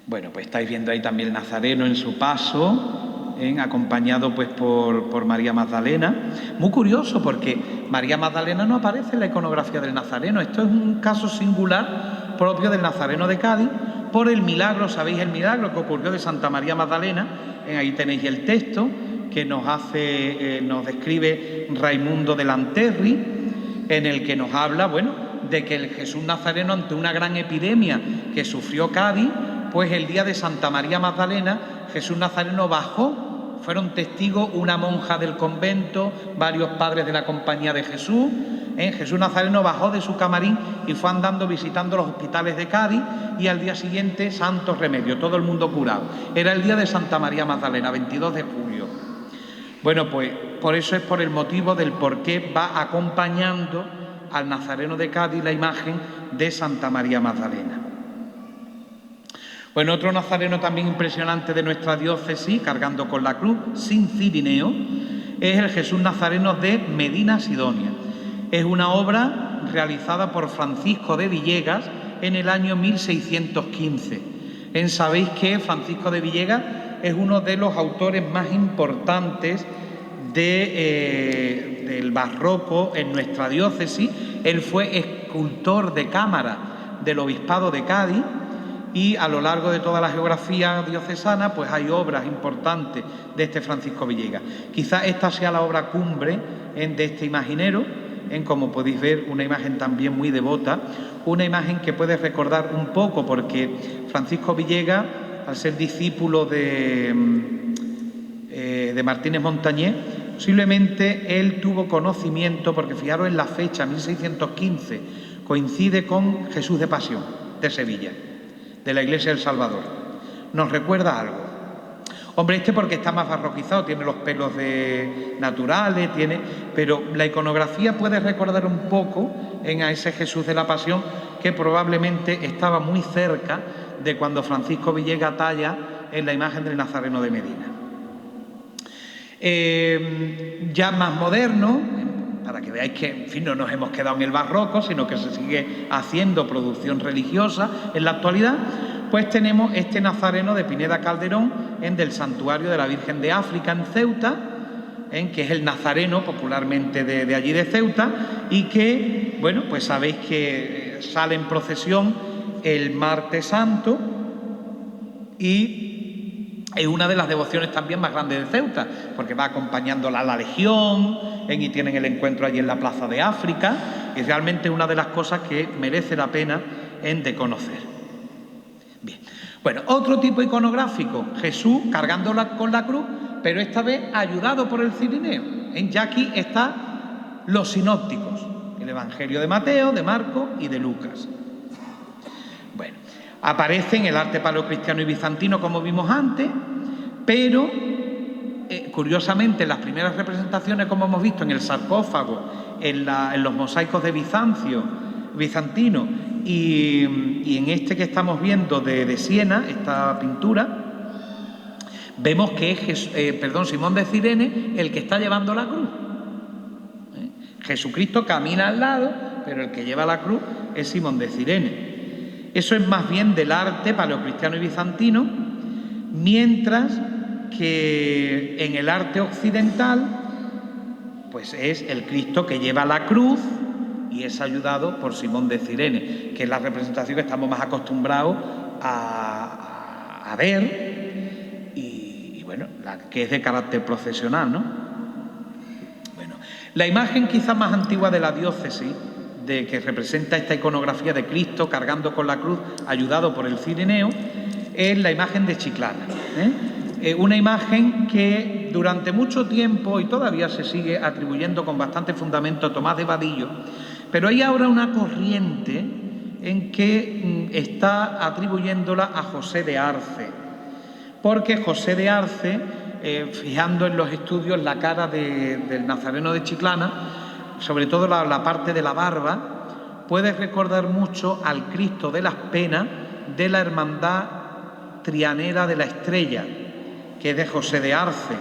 Bueno, pues estáis viendo ahí también el nazareno en su paso, acompañado pues por María Magdalena. Muy curioso porque María Magdalena no aparece en la iconografía del nazareno. Esto es un caso singular propio del nazareno de Cádiz por el milagro, ¿sabéis el milagro que ocurrió de Santa María Magdalena? Ahí tenéis el texto que nos describe Raimundo de Lanterri, en el que nos habla, bueno, de que el Jesús Nazareno, ante una gran epidemia que sufrió Cádiz, pues el día de Santa María Magdalena, Jesús Nazareno bajó, fueron testigos una monja del convento, varios padres de la Compañía de Jesús. Jesús Nazareno bajó de su camarín y fue andando visitando los hospitales de Cádiz, y al día siguiente santos remedios, todo el mundo curado. Era el día de Santa María Magdalena, 22 de julio. Bueno, pues por eso es por el motivo del por qué va acompañando al Nazareno de Cádiz la imagen de Santa María Magdalena. Bueno, otro nazareno también impresionante de nuestra diócesis, cargando con la cruz, sin cirineo, es el Jesús Nazareno de Medina Sidonia. Es una obra realizada por Francisco de Villegas en el año 1615. Sabéis que Francisco de Villegas es uno de los autores más importantes del barroco en nuestra diócesis. Él fue escultor de cámara del Obispado de Cádiz, y a lo largo de toda la geografía diocesana pues hay obras importantes de este Francisco Villegas. Quizás esta sea la obra cumbre de este imaginero, como podéis ver, una imagen también muy devota, una imagen que puede recordar un poco, porque Francisco Villegas, al ser discípulo de Martínez Montañés, posiblemente él tuvo conocimiento, porque fijaros en la fecha, 1615, coincide con Jesús de Pasión, de Sevilla, de la Iglesia del Salvador. ¿Nos recuerda algo? Hombre, porque está más barroquizado, tiene los pelos naturales, pero la iconografía puede recordar un poco a ese Jesús de la Pasión, que probablemente estaba muy cerca de cuando Francisco Villegas talla en la imagen del Nazareno de Medina. Ya más moderno, para que veáis que, en fin, no nos hemos quedado en el barroco, sino que se sigue haciendo producción religiosa en la actualidad, pues tenemos este Nazareno de Pineda Calderón del Santuario de la Virgen de África en Ceuta, que es el Nazareno popularmente de allí de Ceuta, y que, bueno, pues sabéis que sale en procesión el martes santo y es una de las devociones también más grandes de Ceuta, porque va acompañándola a la Legión, y tienen el encuentro allí en la Plaza de África, y realmente es una de las cosas que merece la pena de conocer. Bien, bueno, otro tipo iconográfico, Jesús cargándola con la cruz, pero esta vez ayudado por el cirineo. Ya aquí están los sinópticos, el Evangelio de Mateo, de Marcos y de Lucas. Bueno, aparece en el arte paleocristiano y bizantino, como vimos antes, pero curiosamente en las primeras representaciones, como hemos visto en el sarcófago, en los mosaicos de bizantino y en este que estamos viendo de Siena, esta pintura, vemos que es Simón de Cirene el que está llevando la cruz. Jesucristo camina al lado, pero el que lleva la cruz es Simón de Cirene. Eso es más bien del arte paleocristiano y bizantino, mientras que en el arte occidental pues es el Cristo que lleva la cruz y es ayudado por Simón de Cirene, que es la representación que estamos más acostumbrados a ver y bueno, la que es de carácter procesional, ¿no? Bueno, la imagen quizás más antigua de la diócesis, que representa esta iconografía de Cristo cargando con la cruz, ayudado por el cirineo, es la imagen de Chiclana, una imagen que durante mucho tiempo, y todavía se sigue atribuyendo con bastante fundamento a Tomás de Vadillo, pero hay ahora una corriente en que está atribuyéndola a José de Arce, porque José de Arce, fijando en los estudios la cara del Nazareno de Chiclana, sobre todo la parte de la barba, puede recordar mucho al Cristo de las Penas de la Hermandad Trianera de la Estrella, que es de José de Arce.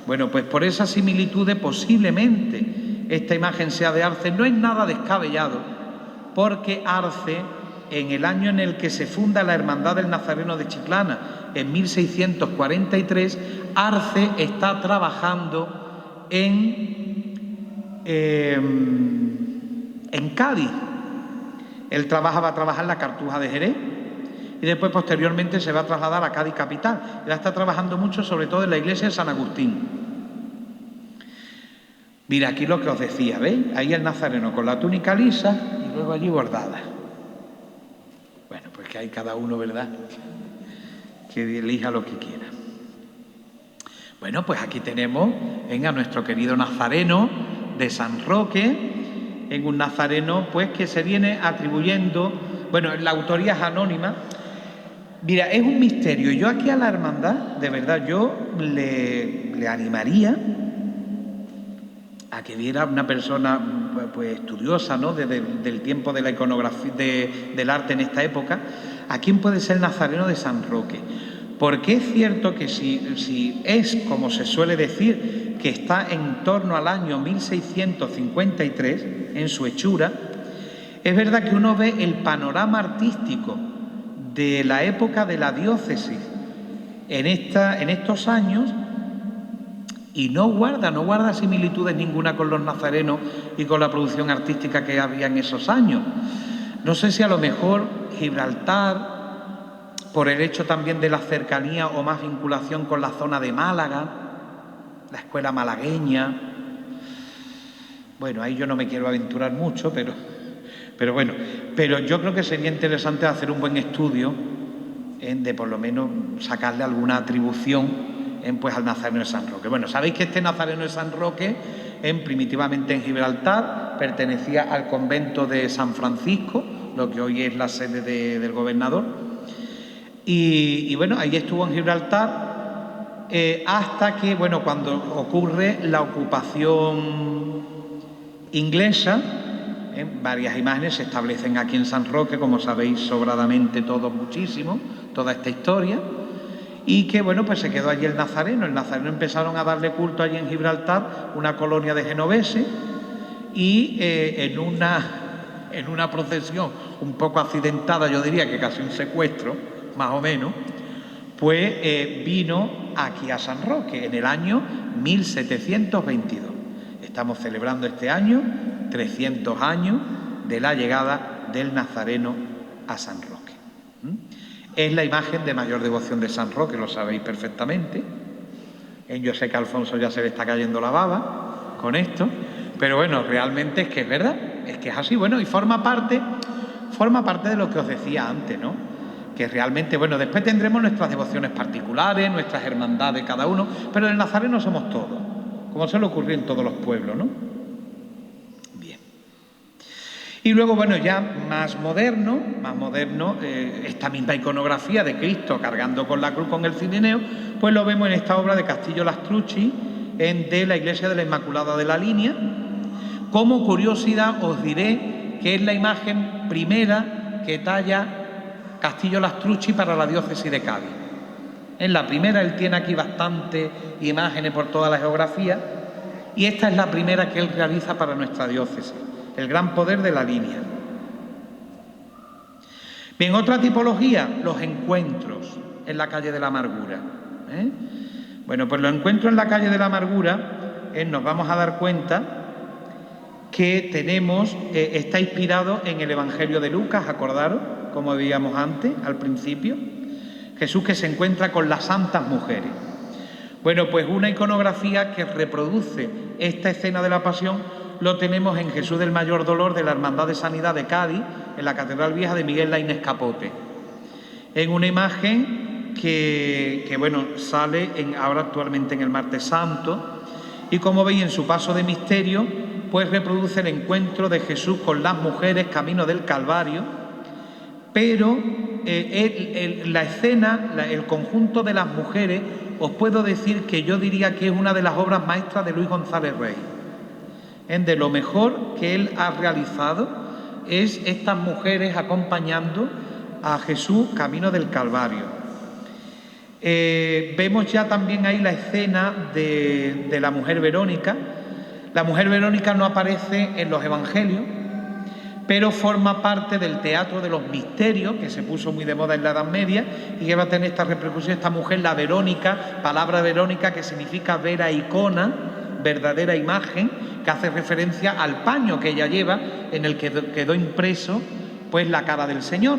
Bueno, pues por esas similitudes posiblemente esta imagen sea de Arce. No es nada descabellado, porque Arce, en el año en el que se funda la Hermandad del Nazareno de Chiclana, en 1643, Arce está trabajando en Cádiz. Él va a trabajar en la Cartuja de Jerez y después posteriormente se va a trasladar a Cádiz capital. Él está trabajando mucho, sobre todo en la iglesia de San Agustín. Mira, aquí lo que os decía, ¿veis? Ahí el Nazareno con la túnica lisa y luego allí bordada. Bueno, pues que hay cada uno, ¿verdad?, que elija lo que quiera. Bueno, pues aquí tenemos, venga, nuestro querido Nazareno de San Roque, en un Nazareno pues que se viene atribuyendo, bueno, la autoría es anónima. Mira, es un misterio. Yo aquí a la hermandad, de verdad, yo le animaría a que viera una persona pues estudiosa, ¿no?, del tiempo de la iconografía, del arte en esta época, a quién puede ser el Nazareno de San Roque. Porque es cierto que si es, como se suele decir, que está en torno al año 1653, en su hechura, es verdad que uno ve el panorama artístico de la época de la diócesis en estos años y no guarda similitudes ninguna con los nazarenos y con la producción artística que había en esos años. No sé si a lo mejor Gibraltar, por el hecho también de la cercanía o más vinculación con la zona de Málaga, la escuela malagueña. Bueno, ahí yo no me quiero aventurar mucho, pero bueno, pero yo creo que sería interesante hacer un buen estudio de por lo menos sacarle alguna atribución pues al Nazareno de San Roque. Bueno, sabéis que este Nazareno de San Roque, primitivamente en Gibraltar, pertenecía al convento de San Francisco, lo que hoy es la sede del gobernador. Y bueno, ahí estuvo en Gibraltar hasta que, bueno, cuando ocurre la ocupación inglesa, varias imágenes se establecen aquí en San Roque, como sabéis sobradamente todos muchísimo, toda esta historia, y que, bueno, pues se quedó allí el Nazareno. El Nazareno empezaron a darle culto allí en Gibraltar, una colonia de genoveses, y en una procesión un poco accidentada, yo diría que casi un secuestro, más o menos, pues vino aquí a San Roque en el año 1722. Estamos celebrando este año 300 años de la llegada del Nazareno a San Roque. Es la imagen de mayor devoción de San Roque, lo sabéis perfectamente. Yo sé que a Alfonso ya se le está cayendo la baba con esto, pero bueno, realmente es que es verdad, es que es así. Bueno, y forma parte de lo que os decía antes, ¿no? Que realmente, bueno, después tendremos nuestras devociones particulares, nuestras hermandades cada uno, pero el Nazareno somos todos, como suele ocurrir en todos los pueblos, ¿no? Bien. Y luego, bueno, ya más moderno, esta misma iconografía de Cristo cargando con la cruz con el cirineo, pues lo vemos en esta obra de Castillo Lastrucci, de la Iglesia de la Inmaculada de la Línea. Como curiosidad os diré que es la imagen primera que talla Castillo Lastrucci para la diócesis de Cádiz. En la primera, él tiene aquí bastantes imágenes por toda la geografía, y esta es la primera que él realiza para nuestra diócesis, el gran poder de la línea. Bien, otra tipología, los encuentros en la calle de la Amargura. Bueno, pues los encuentros en la calle de la Amargura, nos vamos a dar cuenta que tenemos, está inspirado en el Evangelio de Lucas, acordaros, como veíamos antes, al principio, Jesús que se encuentra con las santas mujeres. Bueno, pues una iconografía que reproduce esta escena de la Pasión lo tenemos en Jesús del Mayor Dolor de la Hermandad de Sanidad de Cádiz, en la Catedral Vieja de Miguel Laínez Capote, en una imagen que bueno, sale ahora actualmente en el Martes Santo, y como veis en su paso de misterio, pues reproduce el encuentro de Jesús con las mujeres camino del Calvario, pero la escena, el conjunto de las mujeres, os puedo decir que yo diría que es una de las obras maestras de Luis González Rey. De lo mejor que él ha realizado es estas mujeres acompañando a Jesús camino del Calvario. Vemos ya también ahí la escena de la mujer Verónica. La mujer Verónica no aparece en los evangelios, pero forma parte del teatro de los misterios, que se puso muy de moda en la Edad Media y que va a tener esta repercusión. Esta mujer, la Verónica, palabra Verónica que significa vera icona, verdadera imagen, que hace referencia al paño que ella lleva, en el que quedó impreso pues la cara del Señor.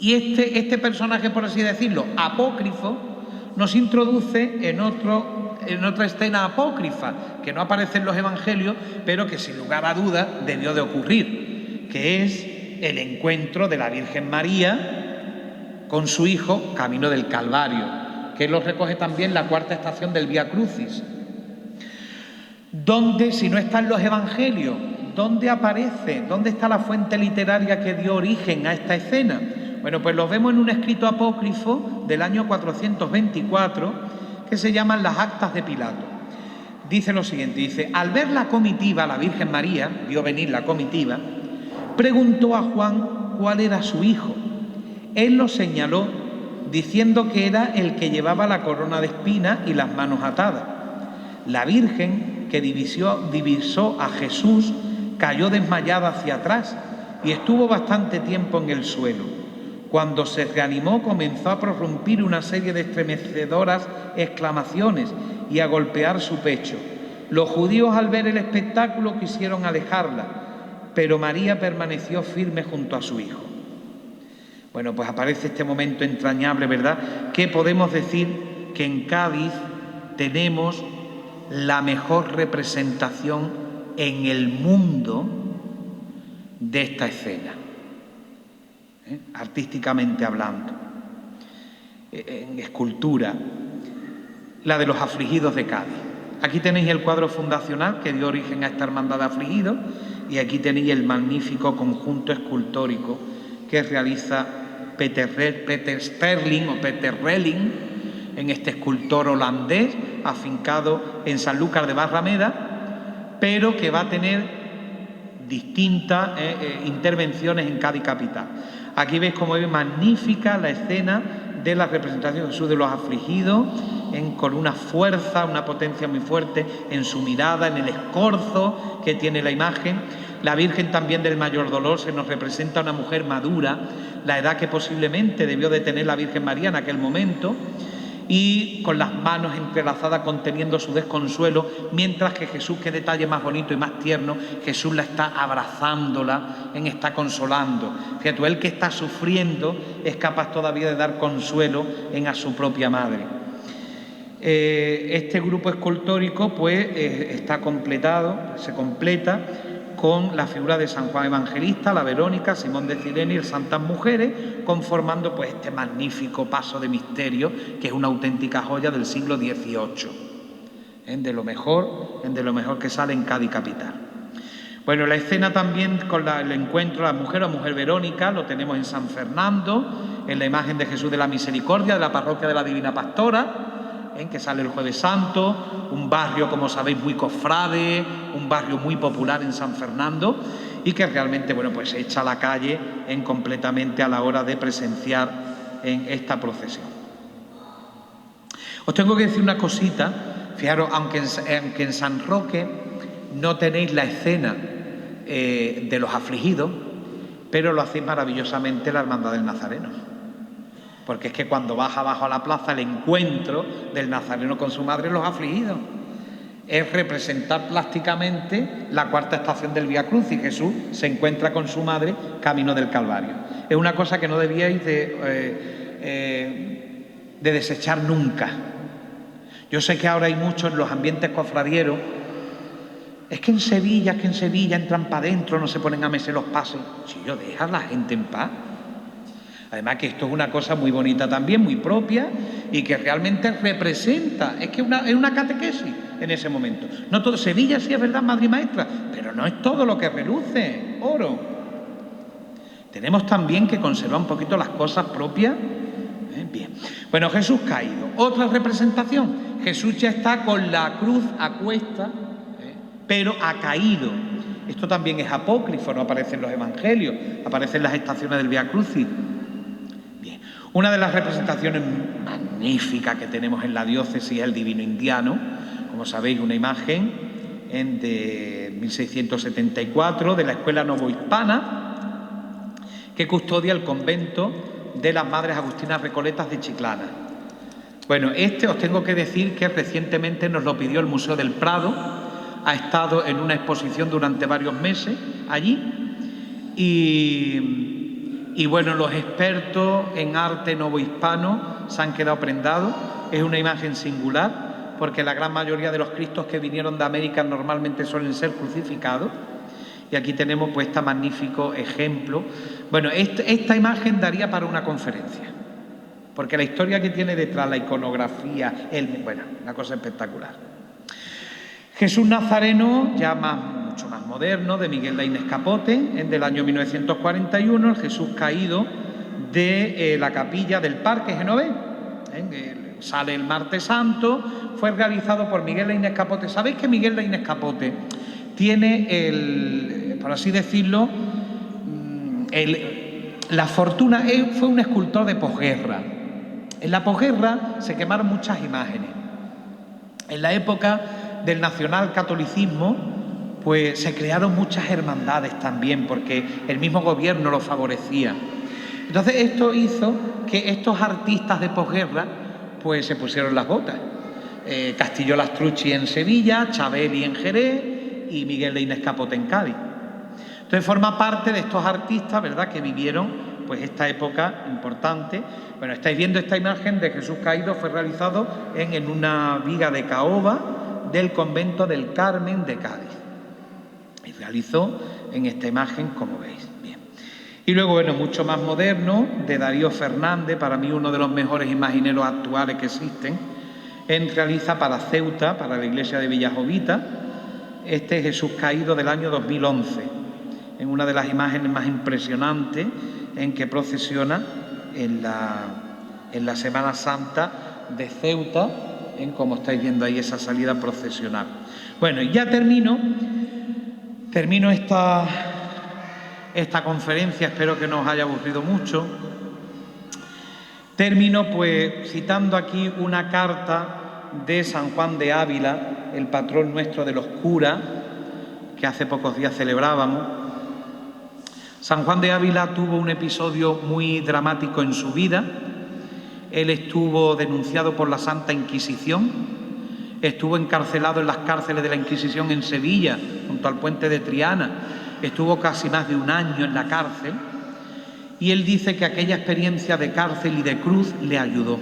Y este personaje, por así decirlo, apócrifo, nos introduce en otra escena apócrifa, que no aparece en los evangelios, pero que sin lugar a dudas debió de ocurrir, que es el encuentro de la Virgen María con su hijo camino del Calvario, que lo recoge también la cuarta estación del Vía Crucis. ¿Dónde, si no está en los evangelios, dónde aparece, dónde está la fuente literaria que dio origen a esta escena? Bueno, pues lo vemos en un escrito apócrifo del año 424 que se llaman las Actas de Pilato. Dice lo siguiente, dice: al ver la comitiva, la Virgen María, vio venir la comitiva, preguntó a Juan cuál era su hijo. Él lo señaló diciendo que era el que llevaba la corona de espinas y las manos atadas. La Virgen, que divisó a Jesús, cayó desmayada hacia atrás y estuvo bastante tiempo en el suelo. Cuando se reanimó, comenzó a prorrumpir una serie de estremecedoras exclamaciones y a golpear su pecho. Los judíos, al ver el espectáculo, quisieron alejarla, pero María permaneció firme junto a su hijo. Bueno, pues aparece este momento entrañable, ¿verdad? Que podemos decir que en Cádiz tenemos la mejor representación en el mundo de esta escena, artísticamente hablando, en escultura, la de los afligidos de Cádiz. Aquí tenéis el cuadro fundacional que dio origen a esta hermandad de afligidos y aquí tenéis el magnífico conjunto escultórico que realiza Peter Sterling o Peter Relling, en este escultor holandés afincado en Sanlúcar de Barrameda, pero que va a tener distintas intervenciones en Cádiz capital. Aquí veis cómo es magnífica la escena de la representación de Jesús de los afligidos, con una fuerza, una potencia muy fuerte en su mirada, en el escorzo que tiene la imagen. La Virgen también del Mayor Dolor se nos representa una mujer madura, la edad que posiblemente debió de tener la Virgen María en aquel momento, y con las manos entrelazadas conteniendo su desconsuelo, mientras que Jesús, qué detalle más bonito y más tierno, Jesús la está abrazándola, está consolando. Fíjate, él que está sufriendo es capaz todavía de dar consuelo a su propia madre. Este grupo escultórico pues está completado, se completa con la figura de San Juan Evangelista, la Verónica, Simón de Cirene y el Santas Mujeres, conformando pues este magnífico paso de misterio que es una auténtica joya del siglo XVIII, de lo mejor que sale en Cádiz capital. Bueno, la escena también con el encuentro de la mujer Verónica lo tenemos en San Fernando, en la imagen de Jesús de la Misericordia de la parroquia de la Divina Pastora, que sale el Jueves Santo, un barrio, como sabéis, muy cofrade, un barrio muy popular en San Fernando y que realmente, bueno, pues se echa a la calle completamente a la hora de presenciar en esta procesión. Os tengo que decir una cosita, fijaros, aunque en San Roque no tenéis la escena de los afligidos, pero lo hacéis maravillosamente la Hermandad del Nazareno. Porque es que cuando baja abajo a la plaza el encuentro del Nazareno con su madre, los afligidos, es representar plásticamente la cuarta estación del Vía Crucis. Jesús se encuentra con su madre camino del Calvario. Es una cosa que no debíais de desechar nunca. Yo sé que ahora hay muchos en los ambientes cofradieros, es que en Sevilla entran para adentro, no se ponen a meser los pases. Si yo dejo a la gente en paz. Además que esto es una cosa muy bonita también, muy propia y que realmente representa, es una catequesis en ese momento. No todo, Sevilla sí es verdad, madre y maestra, pero no es todo lo que reluce, oro. Tenemos también que conservar un poquito las cosas propias. Bien. Bueno, Jesús caído. Otra representación. Jesús ya está con la cruz a cuesta, pero ha caído. Esto también es apócrifo, no aparece en los evangelios, aparece en las estaciones del Vía Crucis. Bien. Una de las representaciones magníficas que tenemos en la diócesis es el Divino Indiano. Como sabéis, una imagen de 1674 de la Escuela Novohispana que custodia el convento de las Madres Agustinas Recoletas de Chiclana. Bueno, os tengo que decir que recientemente nos lo pidió el Museo del Prado, ha estado en una exposición durante varios meses allí y bueno, los expertos en arte novohispano se han quedado prendados. Es una imagen singular porque la gran mayoría de los cristos que vinieron de América normalmente suelen ser crucificados. Y aquí tenemos pues este magnífico ejemplo. Bueno, esta imagen daría para una conferencia, porque la historia que tiene detrás, la iconografía, bueno, una cosa espectacular. Jesús Nazareno, ya mucho más moderno, de Miguel Laínez Capote, del año 1941, el Jesús caído de la capilla del Parque Genovés. Sale el martes santo, fue realizado por Miguel Laínez Capote. ¿Sabéis que Miguel Laínez Capote tiene por así decirlo, la fortuna? Fue un escultor de posguerra. En la posguerra se quemaron muchas imágenes. En la época del nacionalcatolicismo, pues se crearon muchas hermandades también, porque el mismo gobierno lo favorecía. Entonces esto hizo que estos artistas de posguerra pues se pusieron las botas. Castillo Lastrucci en Sevilla, Chabeli en Jerez y Miguel Laínez Capote en Cádiz. Entonces forma parte de estos artistas, ¿verdad?, que vivieron pues esta época importante. Bueno, estáis viendo esta imagen de Jesús caído, fue realizado en una viga de caoba del convento del Carmen de Cádiz. Y realizó en esta imagen, como veis. Bien. Y luego, bueno, mucho más moderno, de Darío Fernández, para mí uno de los mejores imagineros actuales que existen. Él realiza para Ceuta, para la iglesia de Villasovita, este Jesús caído del año 2011, en una de las imágenes más impresionantes en que procesiona en la Semana Santa de Ceuta, como estáis viendo ahí esa salida procesional. Bueno, y ya termino esta conferencia, espero que no os haya aburrido mucho. Termino pues citando aquí una carta de San Juan de Ávila, el patrón nuestro de los curas, que hace pocos días celebrábamos. San Juan de Ávila tuvo un episodio muy dramático en su vida. Él estuvo denunciado por la Santa Inquisición, estuvo encarcelado en las cárceles de la Inquisición en Sevilla, junto al puente de Triana, estuvo casi más de un año en la cárcel, y él dice que aquella experiencia de cárcel y de cruz le ayudó.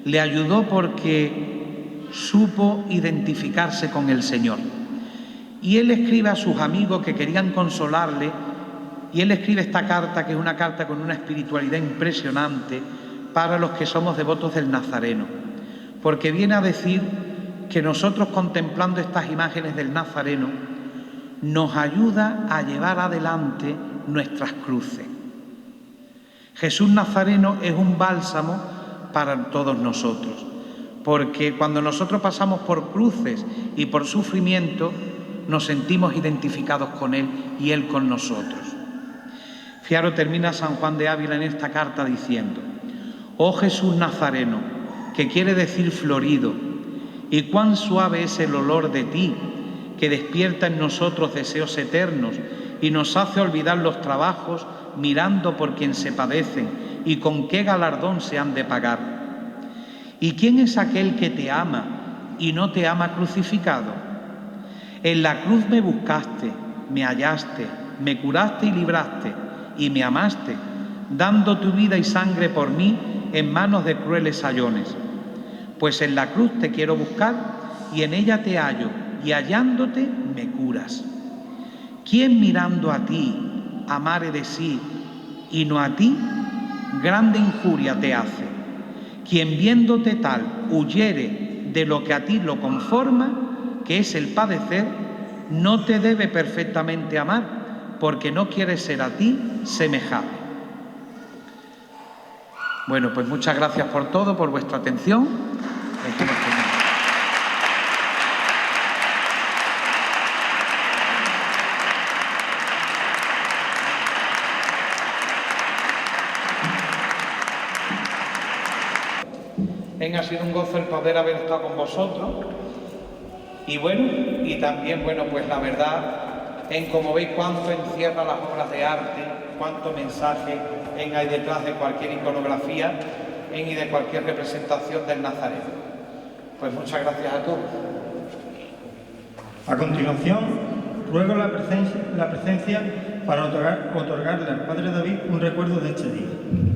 Le ayudó porque supo identificarse con el Señor. Y él escribe a sus amigos que querían consolarle, y él escribe esta carta, que es una carta con una espiritualidad impresionante para los que somos devotos del Nazareno, porque viene a decir que nosotros, contemplando estas imágenes del Nazareno, nos ayuda a llevar adelante nuestras cruces. Jesús Nazareno es un bálsamo para todos nosotros, porque cuando nosotros pasamos por cruces y por sufrimiento, nos sentimos identificados con Él y Él con nosotros. Fijaros, termina San Juan de Ávila en esta carta diciendo: «Oh Jesús Nazareno, que quiere decir florido, y cuán suave es el olor de ti, que despierta en nosotros deseos eternos y nos hace olvidar los trabajos mirando por quien se padecen y con qué galardón se han de pagar. ¿Y quién es aquel que te ama y no te ama crucificado? En la cruz me buscaste, me hallaste, me curaste y libraste, y me amaste, dando tu vida y sangre por mí en manos de crueles sayones. Pues en la cruz te quiero buscar y en ella te hallo, y hallándote me curas. ¿Quién mirando a ti amare de sí y no a ti? Grande injuria te hace. Quien viéndote tal huyere de lo que a ti lo conforma, que es el padecer, no te debe perfectamente amar, porque no quiere ser a ti semejable. Bueno, pues muchas gracias por todo, por vuestra atención. Ha sido un gozo el poder haber estado con vosotros y bueno, y también, bueno, pues la verdad, como veis cuánto encierra las obras de arte, cuánto mensaje hay detrás de cualquier iconografía y de cualquier representación del Nazareno. Pues muchas gracias a todos. A continuación, ruego la presencia para otorgarle al Padre David un recuerdo de este día.